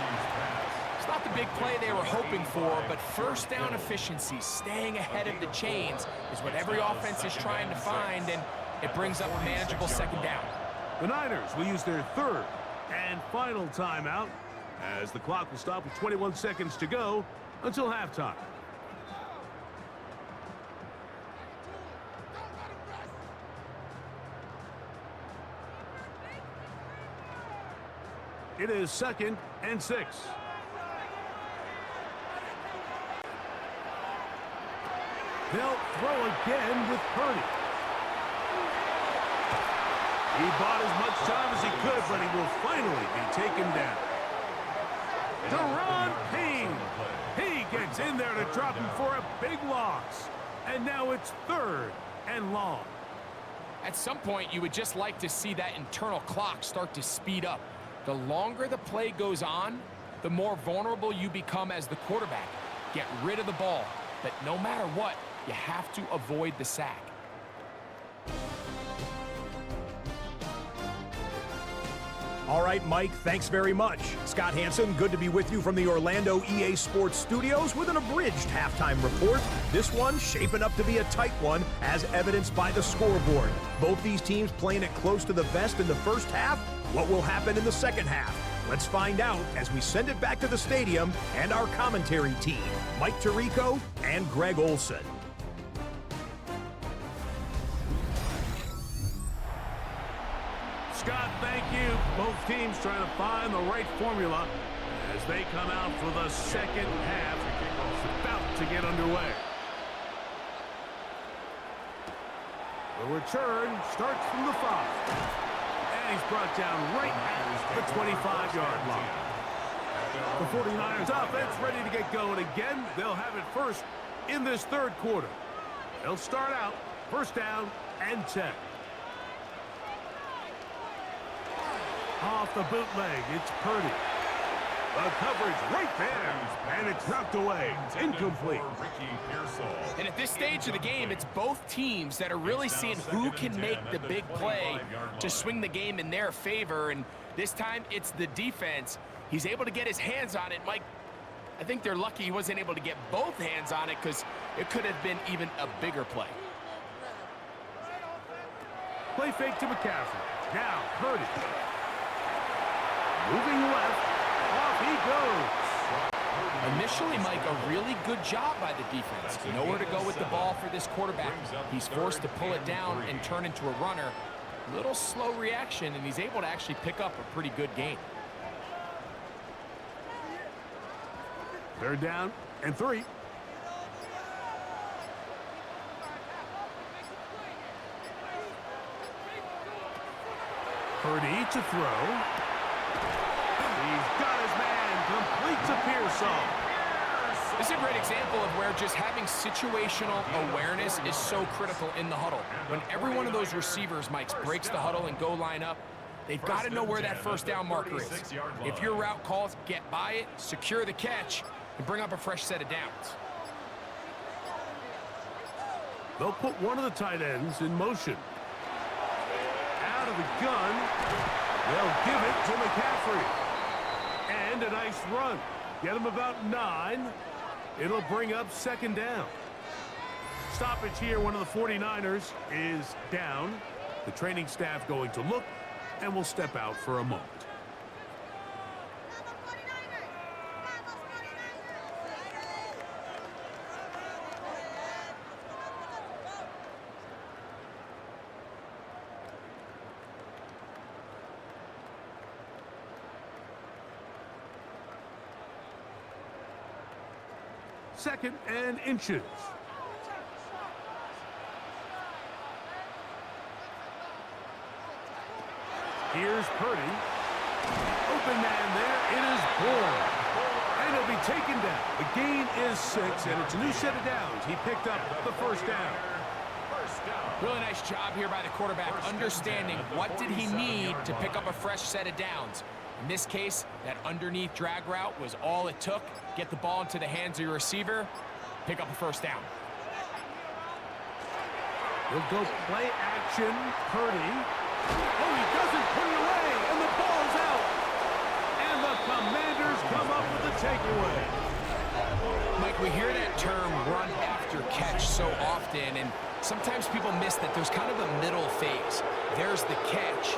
It's not the big play they were hoping for, but first down efficiency, staying ahead of the chains, is what every offense is trying to find, and it brings up a manageable 2nd down. The Niners will use their 3rd and final timeout as the clock will stop with 21 seconds to go until halftime. It is 2nd and 6. They'll throw again with Purdy. He bought as much time as he could, but he will finally be taken down. Deron Payne. He gets in there to drop him for a big loss. And now it's 3rd and long. At some point, you would just like to see that internal clock start to speed up. The longer the play goes on, the more vulnerable you become as the quarterback. Get rid of the ball, but no matter what, you have to avoid the sack. All right, Mike, thanks very much. Scott Hansen, good to be with you from the Orlando EA Sports Studios with an abridged halftime report. This one shaping up to be a tight one, as evidenced by the scoreboard. Both these teams playing it close to the vest in the first half. What will happen in the second half? Let's find out as we send it back to the stadium and our commentary team, Mike Tirico and Greg Olson. Scott, thank you. Both teams trying to find the right formula as they come out for the second half. It's about to get underway. The return starts from the 5. And he's brought down right at the 25-yard line. The 49ers offense ready to get going again. They'll have it first in this third quarter. They'll start out first down and 10. Off the bootleg, it's Purdy. The coverage right there, and it's knocked away. Incomplete. And at this stage of the game, it's both teams that are really seeing who can make the big play to swing the game in their favor, and this time it's the defense. He's able to get his hands on it. Mike, I think they're lucky he wasn't able to get both hands on it because it could have been even a bigger play. Play fake to McCaffrey. Now, Purdy. Moving left. Off he goes. Initially, Mike, a really good job by the defense. Nowhere to go with the ball for this quarterback. He's forced to pull it down and turn into a runner. Little slow reaction, and he's able to actually pick up a pretty good gain. Third down and 3. Purdy to throw. He's got his man. Completes a Pearsall. This is a great example of where just having situational awareness is so critical in the huddle. When every one of those receivers, Mike, breaks the huddle and go line up, they've got to know where that first down marker is. If your route calls, get by it, secure the catch, and bring up a fresh set of downs. They'll put one of the tight ends in motion. Out of the gun. They'll give it to McCaffrey. And a nice run. Get him about 9. It'll bring up second down. Stoppage here. One of the 49ers is down. The training staff going to look and will step out for a moment. Second and inches. Here's Purdy. Open man there. It is Bourne. And he'll be taken down. The gain is 6, and it's a new set of downs. He picked up the first down. Really nice job here by the quarterback, understanding what did he need to pick up a fresh set of downs. In this case, that underneath drag route was all it took. Get the ball into the hands of your receiver, pick up a first down. He'll go play action. Purdy. Oh, he doesn't put it away, and the ball's out. And the Commanders come up with the takeaway. Mike, we hear that term run after catch so often, and sometimes people miss that there's kind of a middle phase. There's the catch.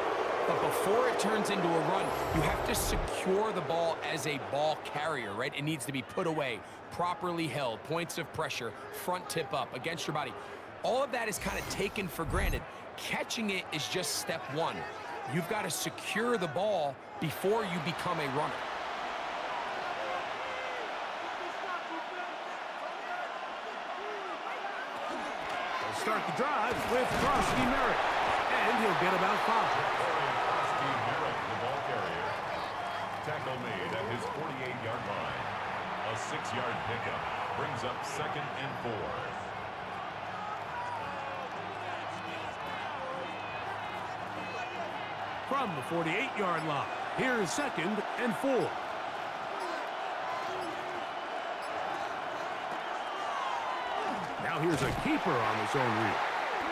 But before it turns into a run, you have to secure the ball as a ball carrier, right? It needs to be put away, properly held, points of pressure, front tip up against your body. All of that is kind of taken for granted. Catching it is just step one. You've got to secure the ball before you become a runner. They'll start the drive with Frosty Merrick, and he'll get about 5. Tackle made at his 48-yard line. A 6-yard pickup brings up second and 4. From the 48-yard line, here's second and 4. Now here's a keeper on his own read.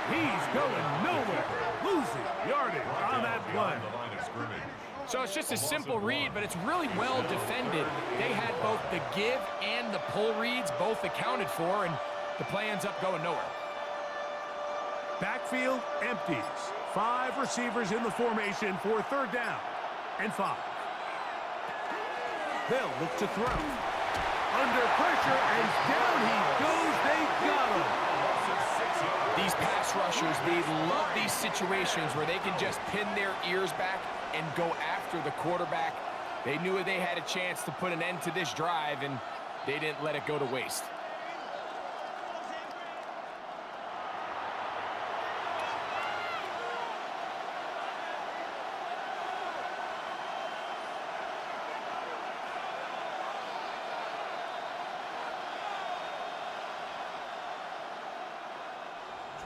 He's going nowhere, losing yardage on that play. So it's just a simple read, but it's really well defended. They had both the give and the pull reads both accounted for, and the play ends up going nowhere. Backfield empties. 5 receivers in the formation for third down and 5. They'll look to throw. Under pressure, and down he goes. They got him. These pass rushers, they love these situations where they can just pin their ears back and go after the quarterback. They knew they had a chance to put an end to this drive, and they didn't let it go to waste.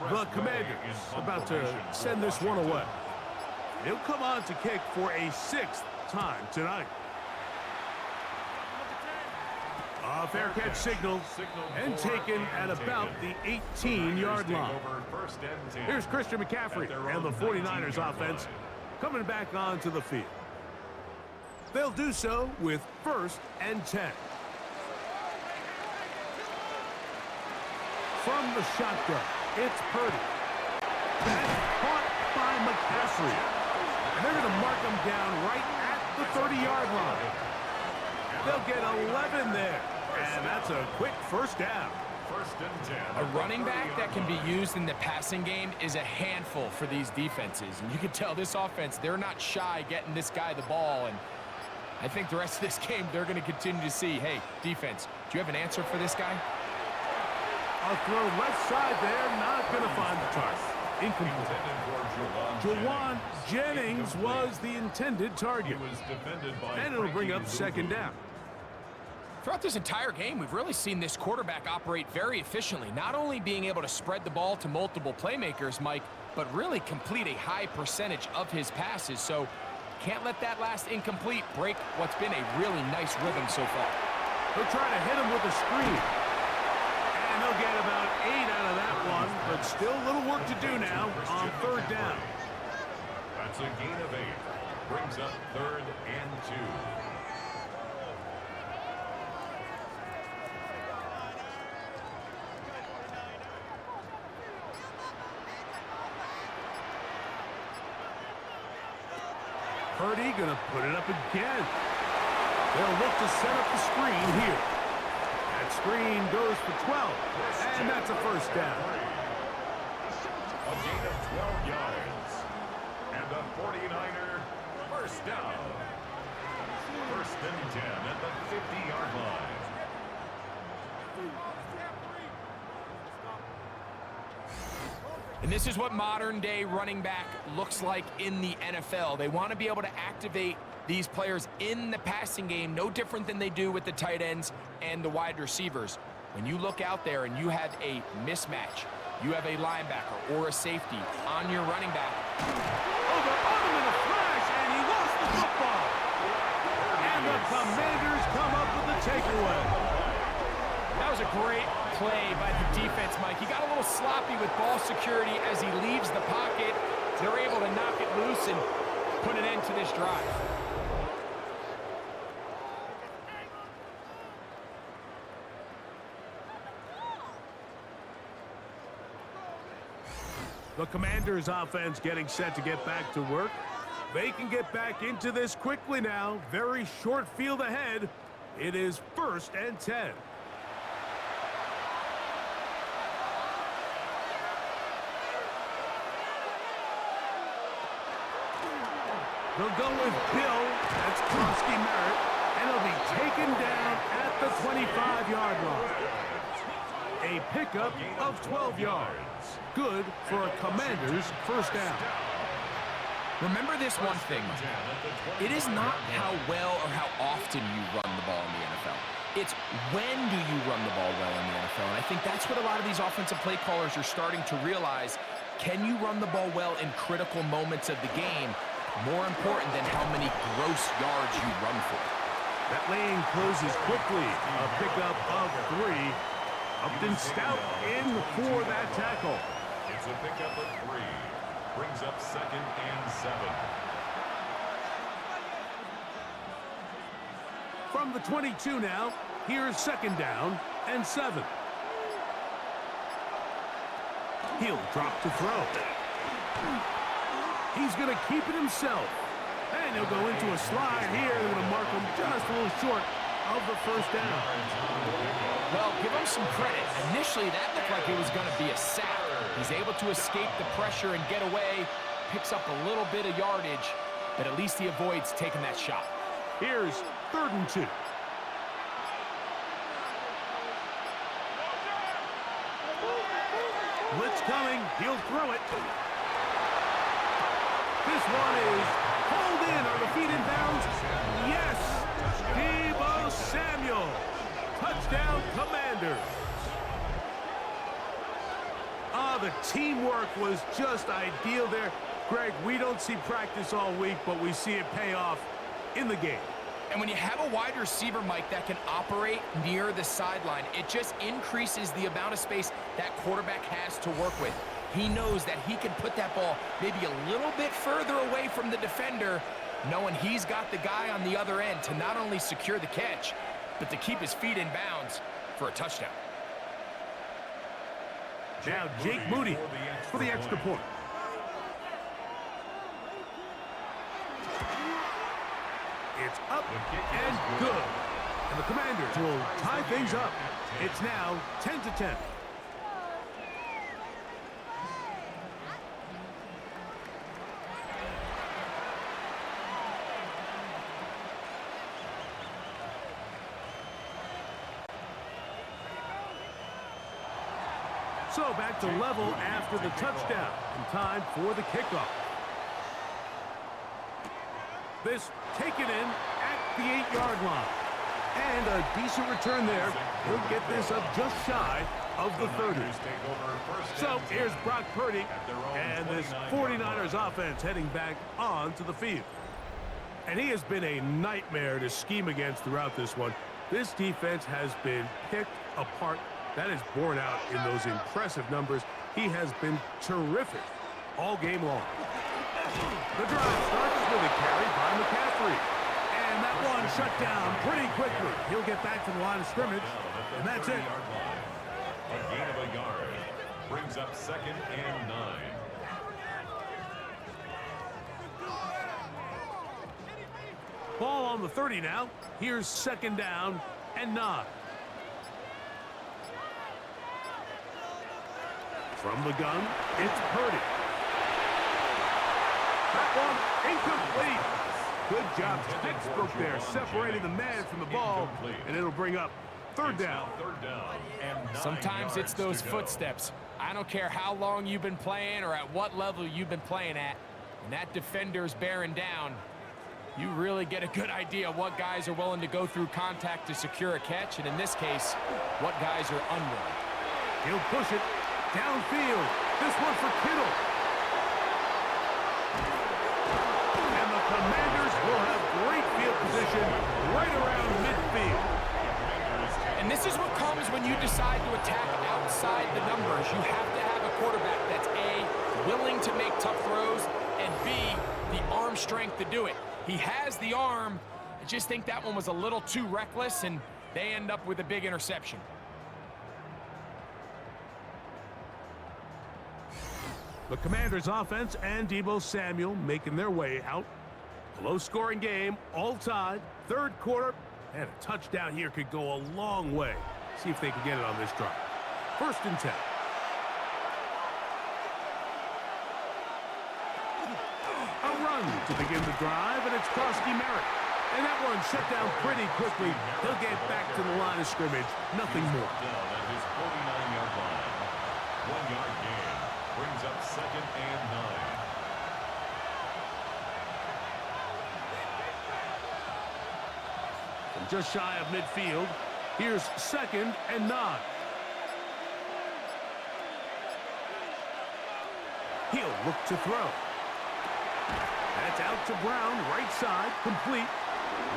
The Commanders about to send this one away. He'll come on to kick for a 6th time tonight. A fair catch signal and taken at about the 18-yard line. Here's Christian McCaffrey and the 49ers offense coming back onto the field. They'll do so with 1st and 10. From the shotgun, it's Purdy. That's caught by McCaffrey. And they're going to mark him down right at the 30-yard line. They'll get 11 there, and that's a quick 1st down. 1st and 10. A running back that can be used in the passing game is a handful for these defenses. And you can tell this offense, they're not shy getting this guy the ball. And I think the rest of this game, they're going to continue to see, hey, defense, do you have an answer for this guy? A throw left side there, not going to find the target. Incomplete. Jawan Jennings was the intended target. And it'll bring up 2nd down. Throughout this entire game, we've really seen this quarterback operate very efficiently, not only being able to spread the ball to multiple playmakers, Mike, but really complete a high percentage of his passes. So can't let that last incomplete break what's been a really nice rhythm so far. They'll try to hit him with a screen. And they'll get about 8 out of that one, but still a little work to do now on 3rd down. That's a gain of 8. Brings up 3rd and 2. Purdy gonna put it up again. They'll look to set up the screen here. That screen goes for 12, and that's a 1st down. A gain of 12 yards. And the 49er 1st down. 1st and 10 at the 50-yard line. And this is what modern-day running back looks like in the NFL. They want to be able to activate these players in the passing game, no different than they do with the tight ends and the wide receivers. When you look out there and you have a mismatch, you have a linebacker or a safety on your running back. Over on him in a flash, and he lost the football. And the Commanders come up with the takeaway. That was a great play by the defense, Mike. He got a little sloppy with ball security as he leaves the pocket. They're able to knock it loose and put an end to this drive. The Commanders' offense getting set to get back to work. They can get back into this quickly now. Very short field ahead. It is 1st and 10. They'll go with Bill. That's Krosky Merritt. And he'll be taken down at the 25-yard line. A pickup of 12 yards. Good for a Commanders 1st down. Remember this one thing, it is not how well or how often you run the ball in the NFL. It's when do you run the ball well in the NFL. And I think that's what a lot of these offensive play callers are starting to realize. Can you run the ball well in critical moments of the game? More important than how many gross yards you run for. That lane closes quickly. A pickup of 3. Upton Stout in for that tackle. It's a pickup of 3. Brings up 2nd and 7. From the 22 now, here's 2nd down and 7. He'll drop to throw. He's going to keep it himself. And he'll go into a slide here. They're going to mark him just a little short of the 1st down. Well, give him some credit. Initially, that looked like it was going to be a sack. He's able to escape the pressure and get away, picks up a little bit of yardage, but at least he avoids taking that shot. Here's 3rd and 2. Blitz coming. He'll throw it. This one is pulled in. Are the feet in bounds? Yes. Deebo Samuel. Touchdown, Commanders. A the teamwork was just ideal there. Greg, we don't see practice all week, but we see it pay off in the game. And when you have a wide receiver, Mike, that can operate near the sideline, it just increases the amount of space that quarterback has to work with. He knows that he can put that ball maybe a little bit further away from the defender, knowing he's got the guy on the other end to not only secure the catch, but to keep his feet in bounds for a touchdown. Now Jake Moody for the extra point. It's up and good. And the Commanders will tie things up. It's now 10-10. So back to level after the touchdown, and time for the kickoff. This taken in at the 8-yard line. And a decent return there. He'll get this up just shy of the 30. So here's Brock Purdy and this 49ers offense heading back onto the field. And he has been a nightmare to scheme against throughout this one. This defense has been picked apart. That is borne out in those impressive numbers. He has been terrific all game long. The drive starts with a carry by McCaffrey. And that one shut down pretty quickly. He'll get back to the line of scrimmage, and that's it. A gain of a yard brings up 2nd and 9. Ball on the 30 now. Here's 2nd down and 9. From the gun, it's Purdy. That one incomplete. Good job, textbook there, separating the man from the ball, and it'll bring up 3rd down. Sometimes it's those footsteps. I don't care how long you've been playing or at what level you've been playing at. When that defender's bearing down, you really get a good idea of what guys are willing to go through contact to secure a catch, and in this case, what guys are unwilling. He'll push it downfield. This one for Kittle. And the Commanders will have great field position right around midfield. And this is what comes when you decide to attack outside the numbers. You have to have a quarterback that's A, willing to make tough throws, and B, the arm strength to do it. He has the arm. I just think that one was a little too reckless, and they end up with a big interception. The Commanders' offense and Deebo Samuel making their way out. Low-scoring game, all tied, 3rd quarter, and a touchdown here could go a long way. See if they can get it on this drive. 1st and 10. A run to begin the drive, and it's Krosky Merritt. And that one shut down pretty quickly. He'll get back to the line of scrimmage. Nothing more. Down at his 49-yard line. 1-yard gain brings up 2nd and 9. From just shy of midfield, here's 2nd and 9. He'll look to throw. That's out to Brown, right side, complete.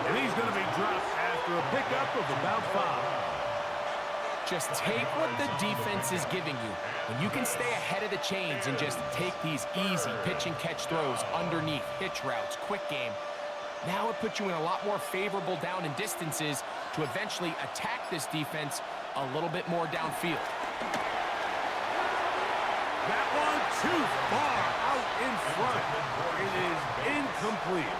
And he's going to be dropped after a pickup of about 5. Just take what the defense is giving you. When you can stay ahead of the chains and just take these easy pitch and catch throws underneath, hitch routes, quick game, now it puts you in a lot more favorable down and distances to eventually attack this defense a little bit more downfield. That one too far out in front. It is incomplete.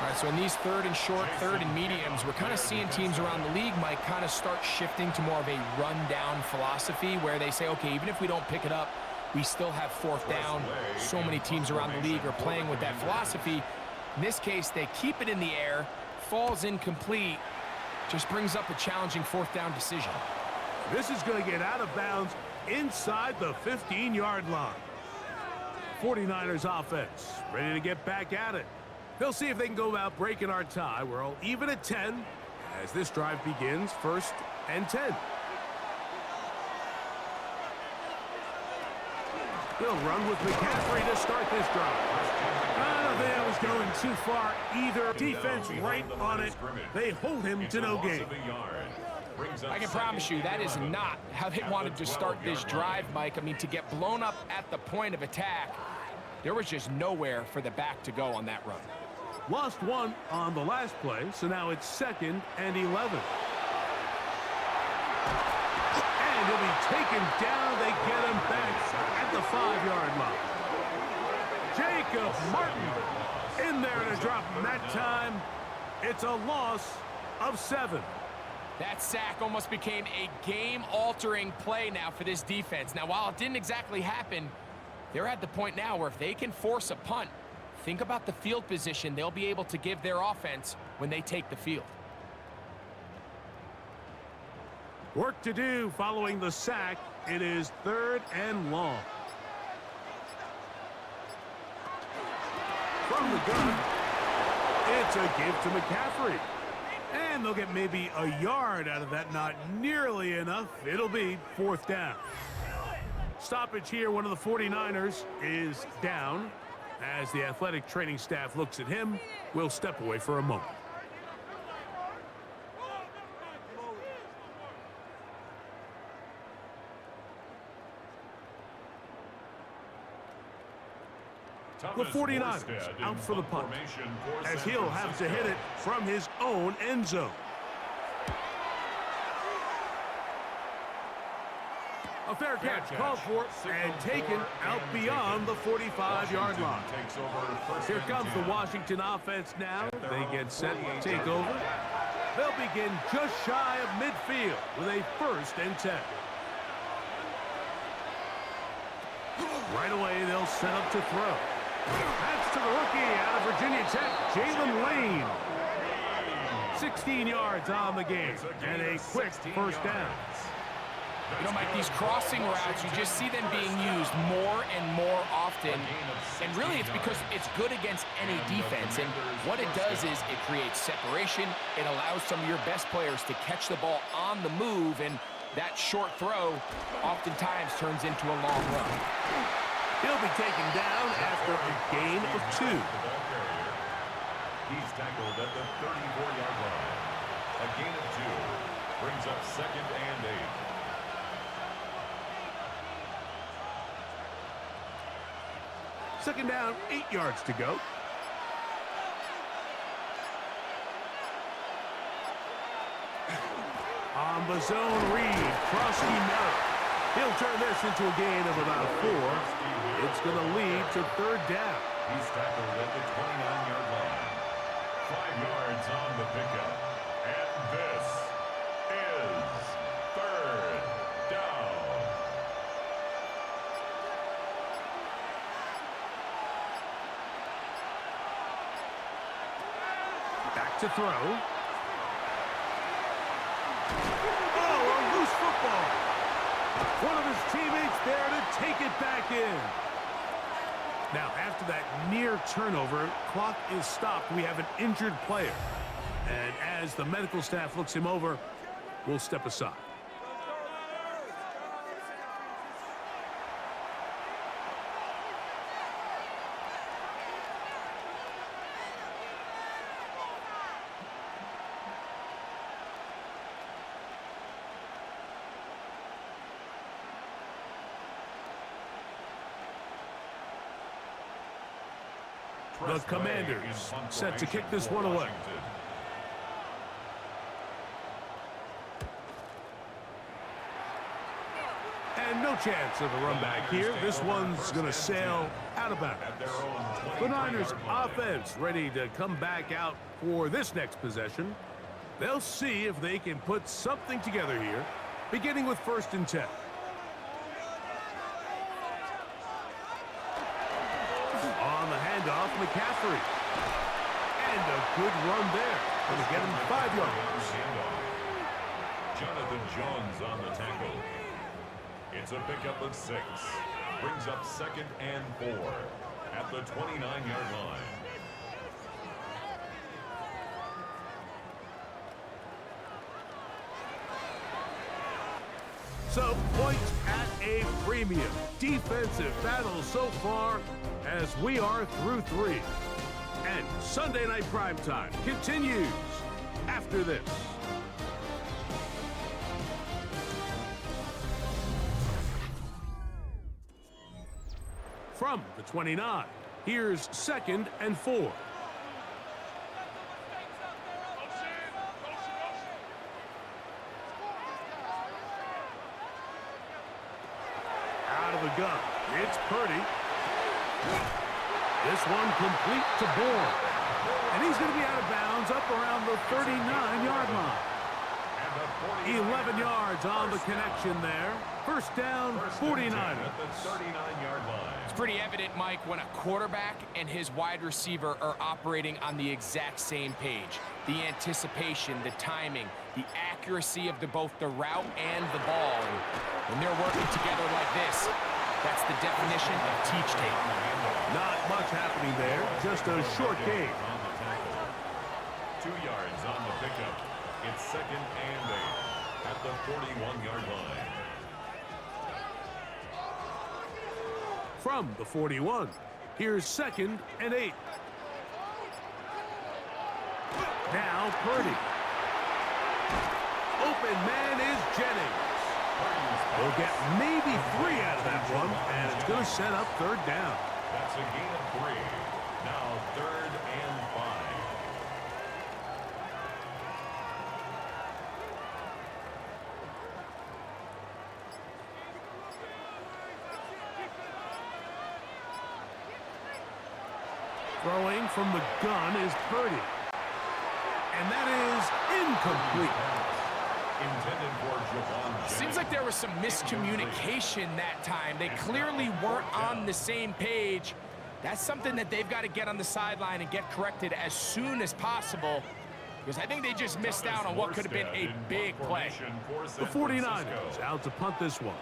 All right, so in these 3rd and short, 3rd and mediums, we're kind of seeing teams around the league, Mike, kind of start shifting to more of a run-down philosophy where they say, okay, even if we don't pick it up, we still have 4th down. So many teams around the league are playing with that philosophy. In this case, they keep it in the air, falls incomplete, just brings up a challenging 4th down decision. This is going to get out of bounds inside the 15-yard line. 49ers offense ready to get back at it. They'll see if they can go about breaking our tie. We're all even at 10 as this drive begins. 1st and 10. He'll run with McCaffrey to start this drive. I don't think I was going too far either. Defense right on it. They hold him to no gain. I can promise you that is not how they wanted to start this drive, Mike. I mean, to get blown up at the point of attack, there was just nowhere for the back to go on that run. Lost one on the last play, so now it's 2nd and 11. And he'll be taken down. They get him back at the 5-yard line. Jacob Martin in there to drop him that time. It's a loss of 7. That sack almost became a game-altering play now for this defense. Now, while it didn't exactly happen, they're at the point now where if they can force a punt, think about the field position they'll be able to give their offense when they take the field. Work to do following the sack. It is 3rd and long. From the gun, it's a give to McCaffrey. And they'll get maybe a yard out of that. Not nearly enough. It'll be 4th down. Stoppage here. One of the 49ers is down. As the athletic training staff looks at him, we'll step away for a moment. The 49ers out for the punt, as he'll have to hit it from his own end zone. A fair catch called for and taken out beyond the 45-yard line. Here comes the Washington offense now. They get set to take over. They'll begin just shy of midfield with a 1st and 10. Right away, they'll set up to throw. That's to the rookie out of Virginia Tech, Jalen Lane. 16 yards on the game and a quick 1st down. You know, Mike, these crossing routes, you just see them being used more and more often. And really, it's because it's good against any defense. And what it does is it creates separation. It allows some of your best players to catch the ball on the move. And that short throw oftentimes turns into a long run. He'll be taken down after a gain of 2. He's tackled at the 34-yard line. A gain of 2 brings up 2nd and 8. Second down, 8 yards to go. On the zone read, Frosty Merritt. He'll turn this into a gain of about 4. It's going to lead to 3rd down. He's tackled at the 29-yard line. 5 yards on the pickup. And this is 3rd down. Back to throw. Oh, a loose football. One of his teammates there to take it back in. Now, after that near turnover, clock is stopped. We have an injured player. And as the medical staff looks him over, we'll step aside. The Commanders set to kick this one away. And no chance of a run back here. This one's going to sail out of bounds. The Niners offense ready to come back out for this next possession. They'll see if they can put something together here, beginning with 1st and 10. On the handoff, McCaffrey. And a good run there. Going to get him 5 yards. Jonathan Jones on the tackle. It's a pickup of 6. Brings up 2nd and 4 at the 29-yard line. So, points at a premium. Defensive battle so far as we are through 3. And Sunday Night Primetime continues after this. From the 29, here's 2nd and 4. Out of the gun, it's Purdy. This one complete to Bourne. And he's going to be out of bounds up around the 39-yard line. 11 yards on the connection there. First down, 49ers. At the 39-yard line. It's pretty evident, Mike, when a quarterback and his wide receiver are operating on the exact same page. The anticipation, the timing, the accuracy of both the route and the ball. And when they're working together like this, that's the definition of teach tape. Not much happening there, just a short game. 2 yards on the pickup. It's 2nd and 8 at the 41-yard line. From the 41, here's 2nd and 8. Now Purdy. Open man is Jennings. We'll get maybe 3 out of that one, and it's going to set up 3rd down. That's a gain of 3. Now 3rd and 5. Throwing from the gun is Purdy. And that is incomplete. Intended for Javon Jennings. Seems like there was some miscommunication that time. They clearly weren't on the same page. That's something that they've got to get on the sideline and get corrected as soon as possible, because I think they just missed out on what could have been a big play. The 49ers out to punt this one.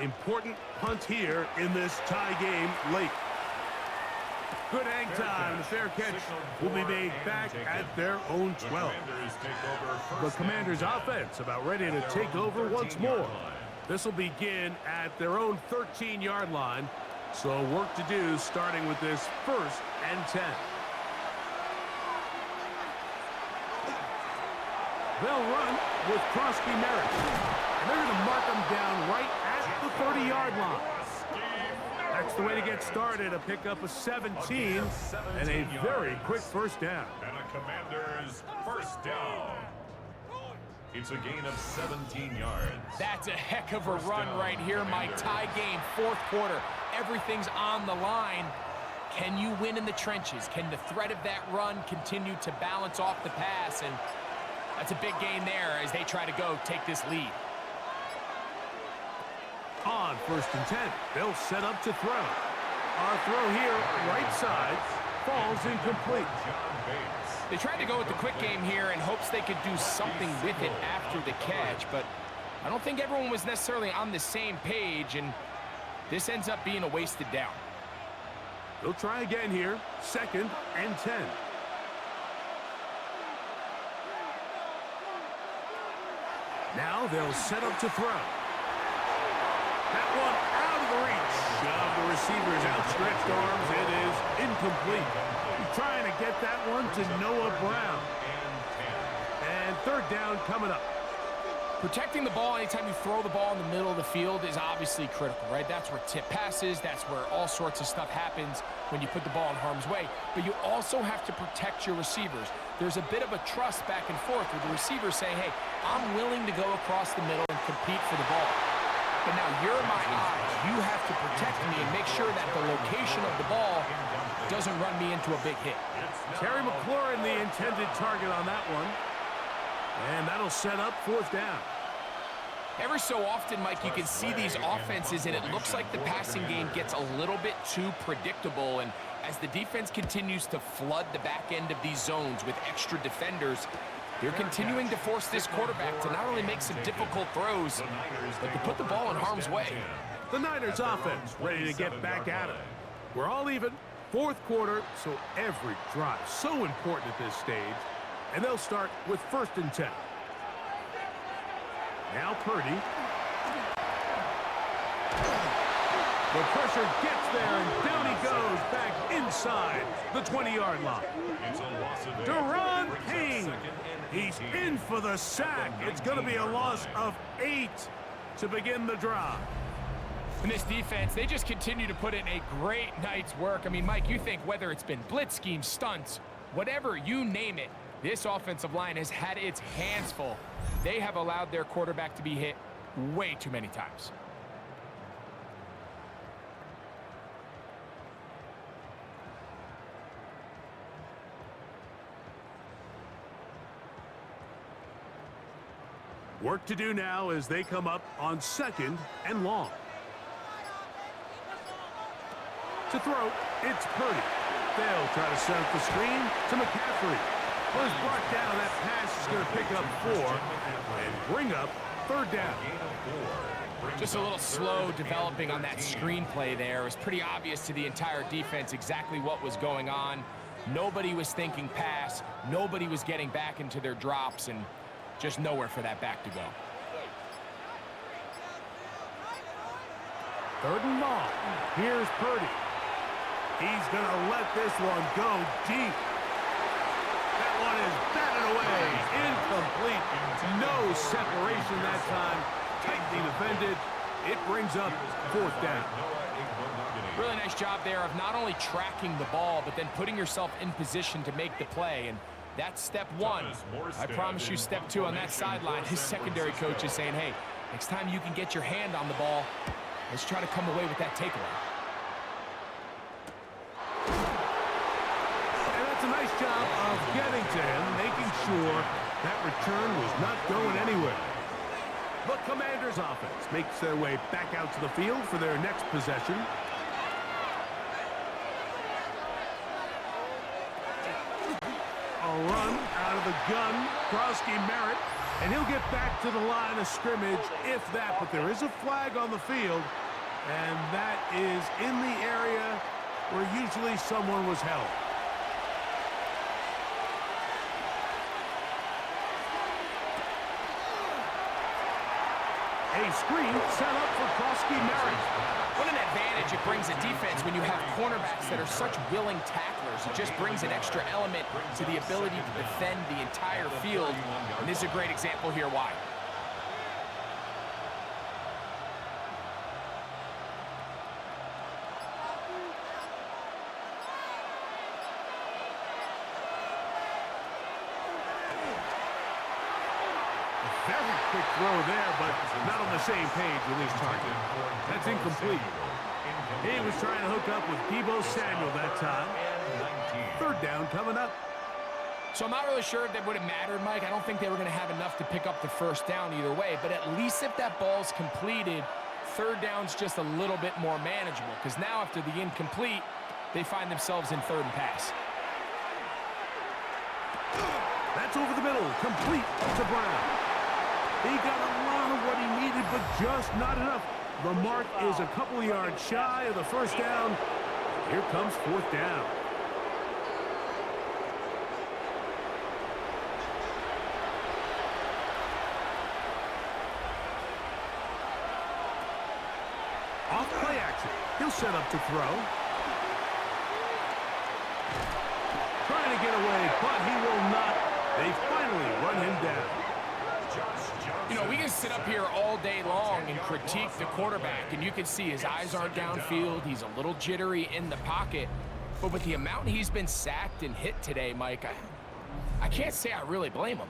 Important punt here in this tie game late. Good hang time. The fair catch will be made back at their own 12. The Commanders' offense about ready to take over once more. This will begin at their own 13-yard line. So work to do starting with this 1st and 10. They'll run with Crosby Merritt. And they're going to mark them down right at the 30-yard line. That's the way to get started. A pickup of 17 and a very quick 1st down. And a Commander's 1st down. It's a gain of 17 yards. That's a heck of a run right here, Mike. Tie game, 4th quarter. Everything's on the line. Can you win in the trenches? Can the threat of that run continue to balance off the pass? And that's a big gain there as they try to go take this lead. On 1st and 10, they'll set up to throw. Our throw here, right side, falls incomplete. They tried to go with the quick game here in hopes they could do something with it after the catch, but I don't think everyone was necessarily on the same page, and this ends up being a wasted down. They'll try again here, 2nd and 10. Now they'll set up to throw. That one out of the reach of the receiver's outstretched arms. It is incomplete. He's trying to get that one to Noah Brown. And 3rd down coming up. Protecting the ball anytime you throw the ball in the middle of the field is obviously critical, right? That's where tip passes, that's where all sorts of stuff happens when you put the ball in harm's way. But you also have to protect your receivers. There's a bit of a trust back and forth with the receivers saying, hey, I'm willing to go across the middle and compete for the ball. But now you're my eyes. You have to protect me and make sure that the location of the ball doesn't run me into a big hit. Terry McLaurin, the intended target on that one. And that'll set up 4th down. Every so often, Mike, you can see these offenses, and it looks like the passing game gets a little bit too predictable. And as the defense continues to flood the back end of these zones with extra defenders, they're continuing to force this quarterback to not only make some difficult throws, but to put the ball in harm's way. The Niners offense ready to get back at it. We're all even, 4th quarter, so every drive so important at this stage. And they'll start with 1st and 10. Now Purdy. The pressure gets there, and down he goes back inside the 20-yard line. It's a loss of 8. Deron Brings up Payne. 2nd and He's 18. in for the sack. It's going to be a loss of 8 to begin the drive. And this defense, they just continue to put in a great night's work. I mean, Mike, you think whether it's been blitz schemes, stunts, whatever, you name it, this offensive line has had its hands full. They have allowed their quarterback to be hit way too many times. Work to do now as they come up on 2nd and long. To throw, it's Purdy. They'll try to set up the screen to McCaffrey. Was brought down. That pass is going to pick up 4 and bring up 3rd down. Just a little slow developing on that screenplay there. It was pretty obvious to the entire defense exactly what was going on. Nobody was thinking pass. Nobody was getting back into their drops, and just nowhere for that back to go. 3rd and long. Here's Purdy. He's going to let this one go deep. That one is batted away. Incomplete. No separation that time. Tightly defended. It brings up 4th down. Really nice job there of not only tracking the ball, but then putting yourself in position to make the play. And that's step 1. I promise you step 2 on that sideline. His secondary coach is saying, hey, next time you can get your hand on the ball, let's try to come away with that takeaway. And that's a nice job of getting to him, making sure that return was not going anywhere. The Commanders' offense makes their way back out to the field for their next possession. A run out of the gun. Krosky Merritt, and he'll get back to the line of scrimmage, if that. But there is a flag on the field, and that is in the area where usually someone was held. A screen set up for Krosky Merritt. What an advantage it brings a defense when you have cornerbacks that are such willing tacklers. It just brings an extra element to the ability to defend the entire field. And this is a great example here why. Very quick throw there, but not on the same page with his target. That's incomplete. He was trying to hook up with Deebo Samuel that time. 3rd down coming up. So I'm not really sure if that would have mattered, Mike. I don't think they were going to have enough to pick up the 1st down either way. But at least if that ball's completed, 3rd down's just a little bit more manageable. Because now after the incomplete, they find themselves in 3rd and pass. That's over the middle, complete to Brown. He got a lot of what he needed, but just not enough. The mark is a couple of yards shy of the 1st down. Here comes 4th down. Off play action. He'll set up to throw. Trying to get away, but he will not. They finally run him down. You know, we can sit up here all day long and critique the quarterback, and you can see his eyes aren't downfield. He's a little jittery in the pocket. But with the amount he's been sacked and hit today, Mike, I can't say I really blame him.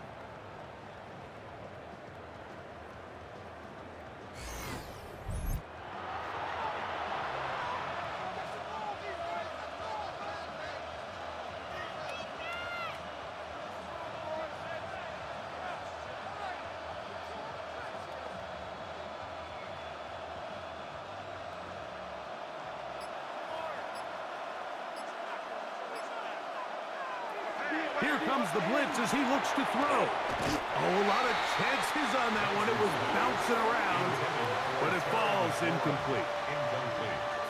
Here comes the blitz as he looks to throw. Oh, a lot of chances on that one. It was bouncing around, but it falls incomplete.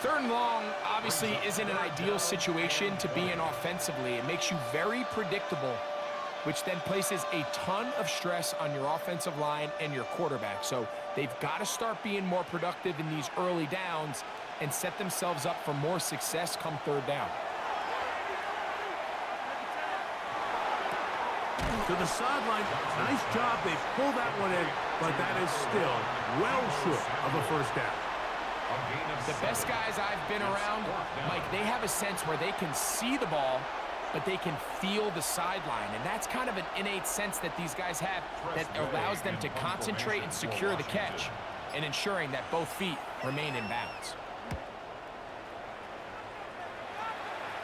3rd and long obviously isn't an ideal situation to be in offensively. It makes you very predictable, which then places a ton of stress on your offensive line and your quarterback. So they've got to start being more productive in these early downs and set themselves up for more success come third down. To the sideline. Nice job. They pulled that one in, but that is still well short of a first down. The best guys I've been around, Mike, they have a sense where they can see the ball, but they can feel the sideline. And that's kind of an innate sense that these guys have that allows them to concentrate and secure the catch and ensuring that both feet remain in bounds.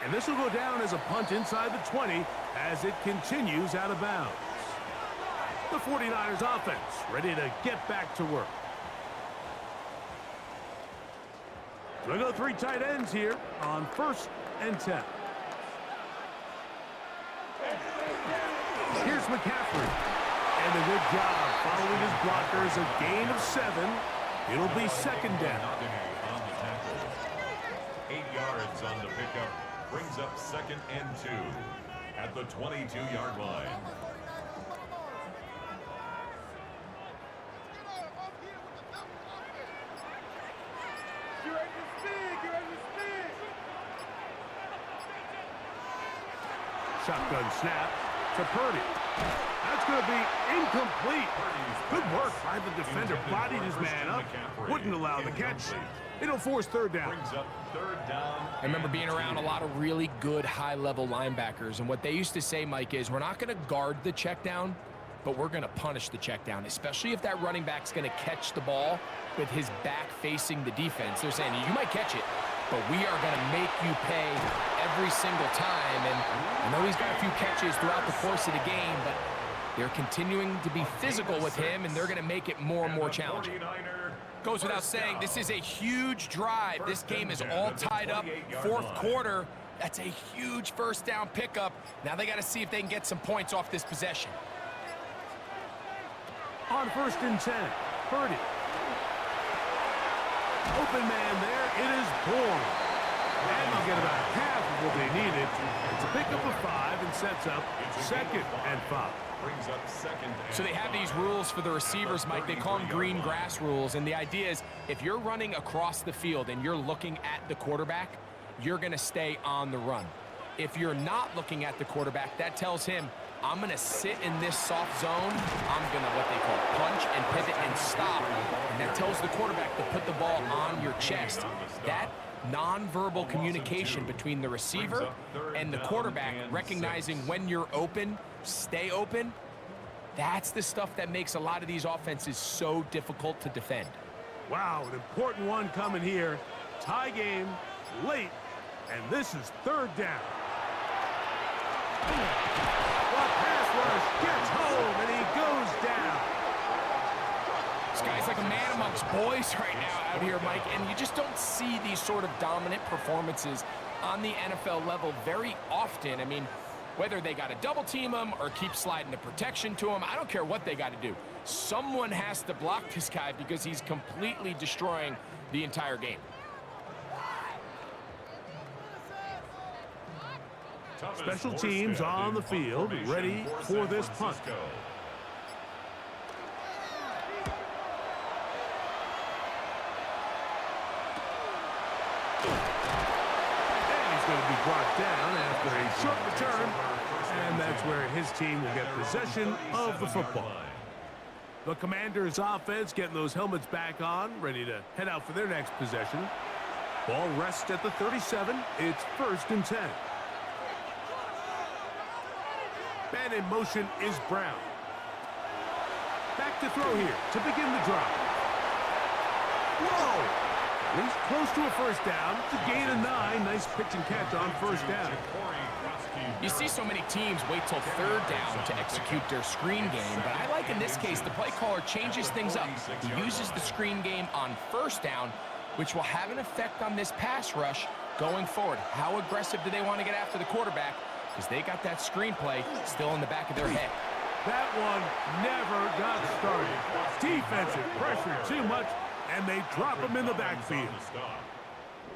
And this will go down as a punt inside the 20 as it continues out of bounds. The 49ers offense ready to get back to work. They'll go 3 tight ends here on 1st and 10. Here's McCaffrey. And a good job following his blockers. A gain of 7. It'll be 2nd down. 8 yards on the pickup. Brings up 2nd and 2 at the 22-yard line. Shotgun snap to Purdy. That's going to be incomplete. Good work by the defender. Bodied his man up. Wouldn't allow the catch. It'll force 3rd down. Brings up 3rd down. I remember being around a lot of really good high-level linebackers, and what they used to say, Mike, is we're not going to guard the check down, but we're going to punish the check down, especially if that running back's going to catch the ball with his back facing the defense. They're saying, you might catch it, but we are going to make you pay every single time. And I know he's got a few catches throughout the course of the game, but they're continuing to be physical with him, and they're going to make it more and more challenging. Goes without saying, this is a huge drive. This game is all tied up. 4th quarter, that's a huge 1st down pickup. Now they got to see if they can get some points off this possession. On 1st and 10, Purdy. Open man there. It is Bourne. And they'll get about half of what they needed. It's a pickup of 5 and sets up 2nd and 5. Brings up 2nd. So they have these rules for the receivers, Mike. They call them green grass rules. And the idea is if you're running across the field and you're looking at the quarterback, you're going to stay on the run. If you're not looking at the quarterback, that tells him, I'm going to sit in this soft zone. I'm going to what they call punch and pivot and stop. And that tells the quarterback to put the ball on your chest. That nonverbal communication between the receiver and the quarterback, recognizing when you're open, stay open, that's the stuff that makes a lot of these offenses so difficult to defend. Wow, an important one coming here. Tie game, late, and this is 3rd down. The pass rush gets home, and he goes down. This guy's like a man amongst boys right now out here, Mike, and you just don't see these sort of dominant performances on the NFL level very often. I mean, whether they got to double team him or keep sliding the protection to him, I don't care what they got to do. Someone has to block this guy because he's completely destroying the entire game. Special teams on the field, ready for this punt. Going to be brought down after a short return, and that's where his team will get possession of the football. The Commanders' offense getting those helmets back on, ready to head out for their next possession. Ball rests at the 37. It's 1st and 10. Man in motion is Brown. Back to throw here to begin the drive. Whoa! He's close to a 1st down. It's a gain of 9. Nice pitch and catch on 1st down. You see so many teams wait till 3rd down to execute their screen game, but I like in this case the play caller changes things up. He uses the screen game on 1st down, which will have an effect on this pass rush going forward. How aggressive do they want to get after the quarterback? Because they got that screen play still in the back of their head. That one never got started. Defensive pressure too much, and they drop him in the backfield.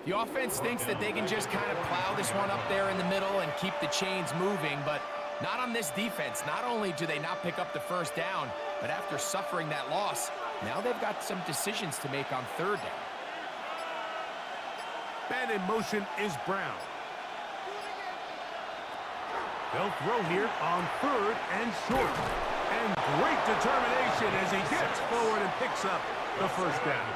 The offense thinks that they can just kind of plow this one up there in the middle and keep the chains moving, but not on this defense. Not only do they not pick up the 1st down, but after suffering that loss, now they've got some decisions to make on 3rd down. and in motion is Brown. They'll throw here on 3rd and short. And great determination as he gets forward and picks up the first down.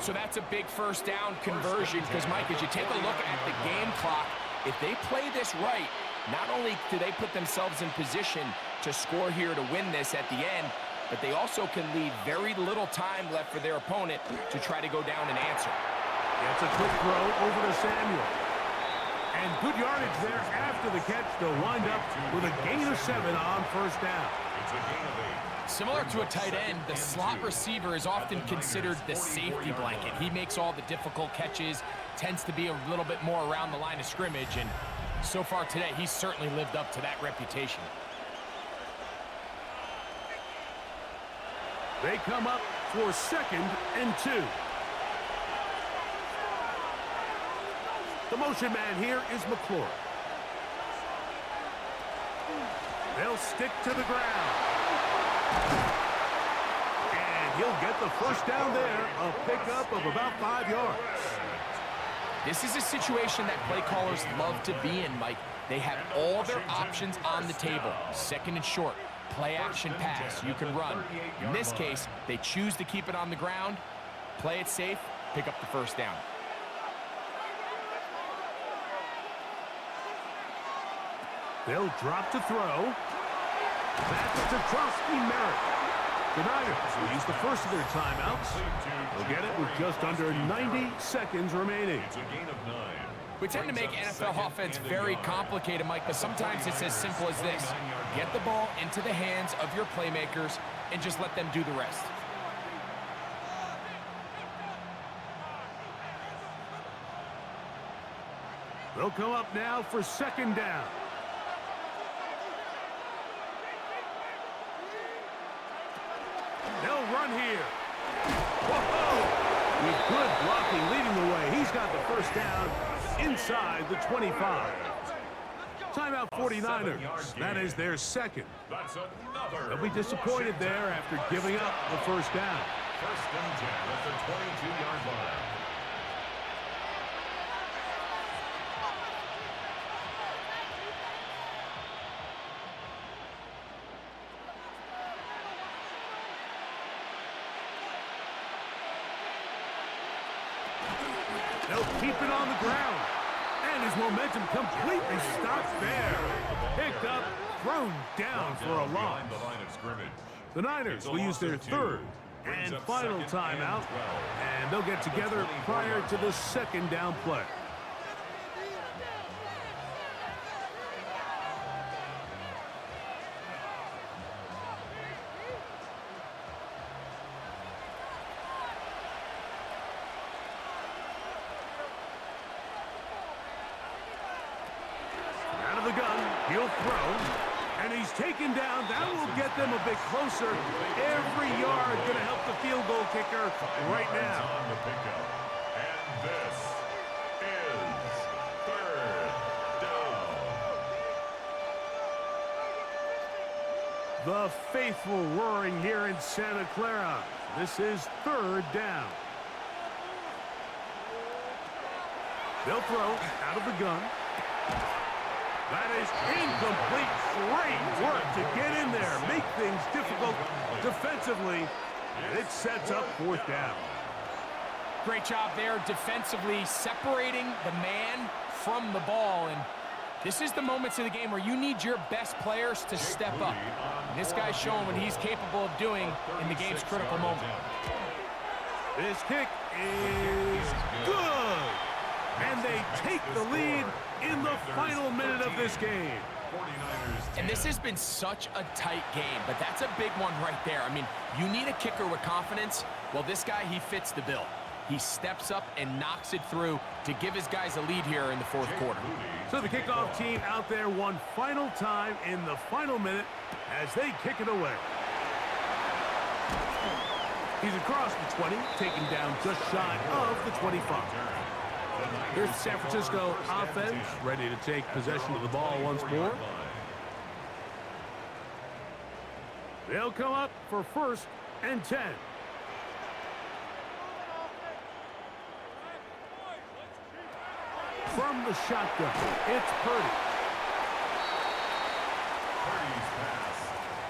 So that's a big first down conversion because, Mike, as you take a look at the game clock, if they play this right, not only do they put themselves in position to score here to win this at the end, but they also can leave very little time left for their opponent to try to go down and answer. It's a quick throw over to Samuel. And good yardage there after the catch. They'll wind up with a gain of 7 on first down. It's a gain of 8. Similar to a tight end, the slot receiver is often considered the safety blanket. He makes all the difficult catches, tends to be a little bit more around the line of scrimmage, and so far today, he's certainly lived up to that reputation. They come up for 2nd and 2. The motion man here is McClure. They'll stick to the ground. And he'll get the first down there, a pickup of about 5 yards. This is a situation that play callers love to be in, Mike. They have all their options on the table. 2nd and short, play action pass, you can run. In this case, they choose to keep it on the ground, play it safe, pick up the first down. They'll drop to throw. That's to Trosky-Merritt. The Niners will use the first of their timeouts. They'll get it with just under 90 seconds remaining. It's a gain of 9. We tend to make NFL offense very complicated, Mike, but sometimes it's as simple as this. Get the ball into the hands of your playmakers and just let them do the rest. They'll come up now for 2nd down. They'll run here. Whoa! With good blocking leading the way, he's got the first down inside the 25. Timeout 49ers. That is their 2nd. They'll be disappointed there after giving up the first down. 1st and 10 at the 22-yard line. They'll keep it on the ground. And his momentum completely stops there. Picked up, thrown down for a loss. The Niners will use their 3rd and final timeout. And they'll get together prior to the 2nd down play. The gun, he'll throw, and he's taken down. That will get them a bit closer. Every yard going to help the field goal kicker right now. On the pickup. And this is 3rd down. The faithful roaring here in Santa Clara. This is 3rd down. They'll throw out of the gun. That is incomplete. Great work to get in there, make things difficult defensively, and it sets up 4th down. Great job there defensively, separating the man from the ball. And this is the moments of the game where you need your best players to step up. And this guy's showing what he's capable of doing in the game's critical moment. This kick is good. And they take the lead in the final minute of this game. And this has been such a tight game, but that's a big one right there. I mean, you need a kicker with confidence. Well, this guy, he fits the bill. He steps up and knocks it through to give his guys a lead here in the 4th quarter. So the kickoff team out there one final time in the final minute as they kick it away. He's across the 20, taken down just shy of the 25. Here's the San Francisco offense, ready to take possession of the ball once more. They'll come up for 1st and 10. from the shotgun. It's Purdy. Purdy's pass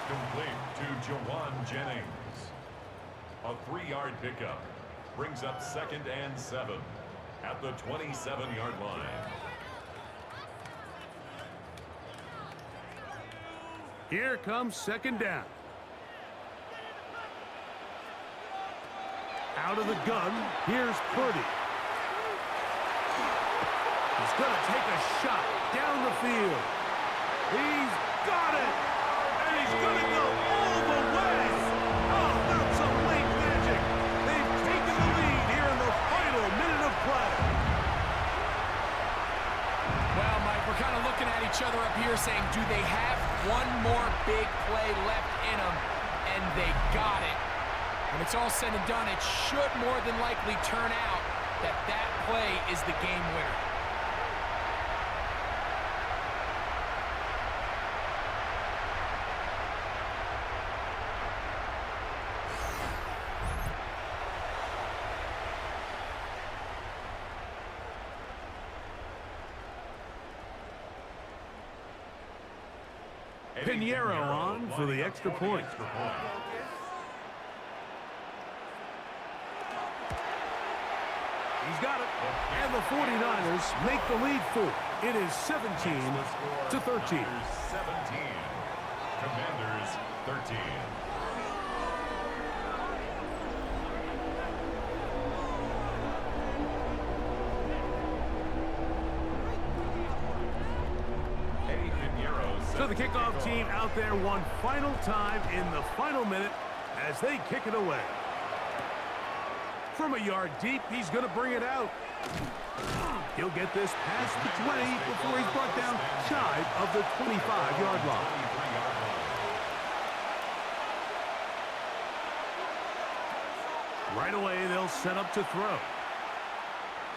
complete to Jawan Jennings. A 3-yard pickup brings up 2nd and 7 at the 27-yard line. Here comes 2nd down. Out of the gun, here's Purdy. He's going to take a shot down the field. He's got it! And he's going to go all the way! Oh, that's some late magic! They've taken the lead here in the final minute of play. Well, Mike, we're kind of looking at each other up here saying, do they have one more big play left in them? And they got it. When it's all said and done, it should more than likely turn out that that play is the game winner. Pinheiro on for the extra point. He's got it. And the 49ers make the lead 4. It is 17-13. 17. Commanders 13. So the kickoff team out there one final time in the final minute as they kick it away. From a yard deep, he's going to bring it out. He'll get this past the 20 before he's brought down shy of the 25-yard line. Right away, they'll set up to throw.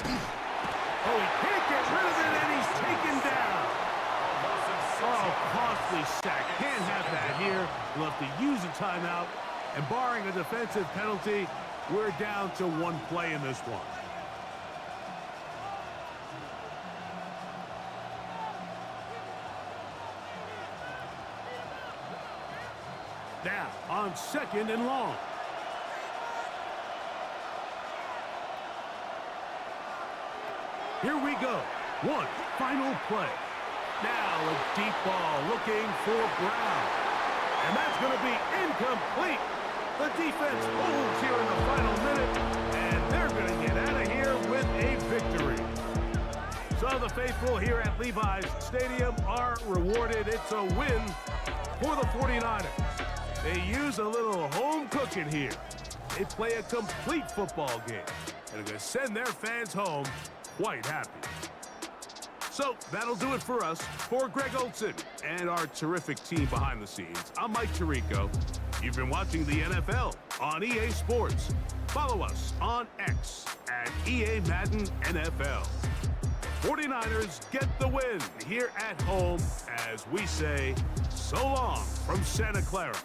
Oh, he can't get rid of it, and he's taken down. Oh, costly sack. Can't have that here. We'll have to use a timeout. And barring a defensive penalty, we're down to one play in this one. Now, on 2nd and long. Here we go. One final play. Now a deep ball looking for Brown. And that's going to be incomplete. The defense holds here in the final minute, and they're going to get out of here with a victory. So the faithful here at Levi's Stadium are rewarded. It's a win for the 49ers. They use a little home cooking here. They play a complete football game, and are going to send their fans home quite happy. So that'll do it for us. For Greg Olson and our terrific team behind the scenes, I'm Mike Tirico. You've been watching the NFL on EA Sports. Follow us on X at EA Madden NFL. 49ers get the win here at home as we say so long from Santa Clara.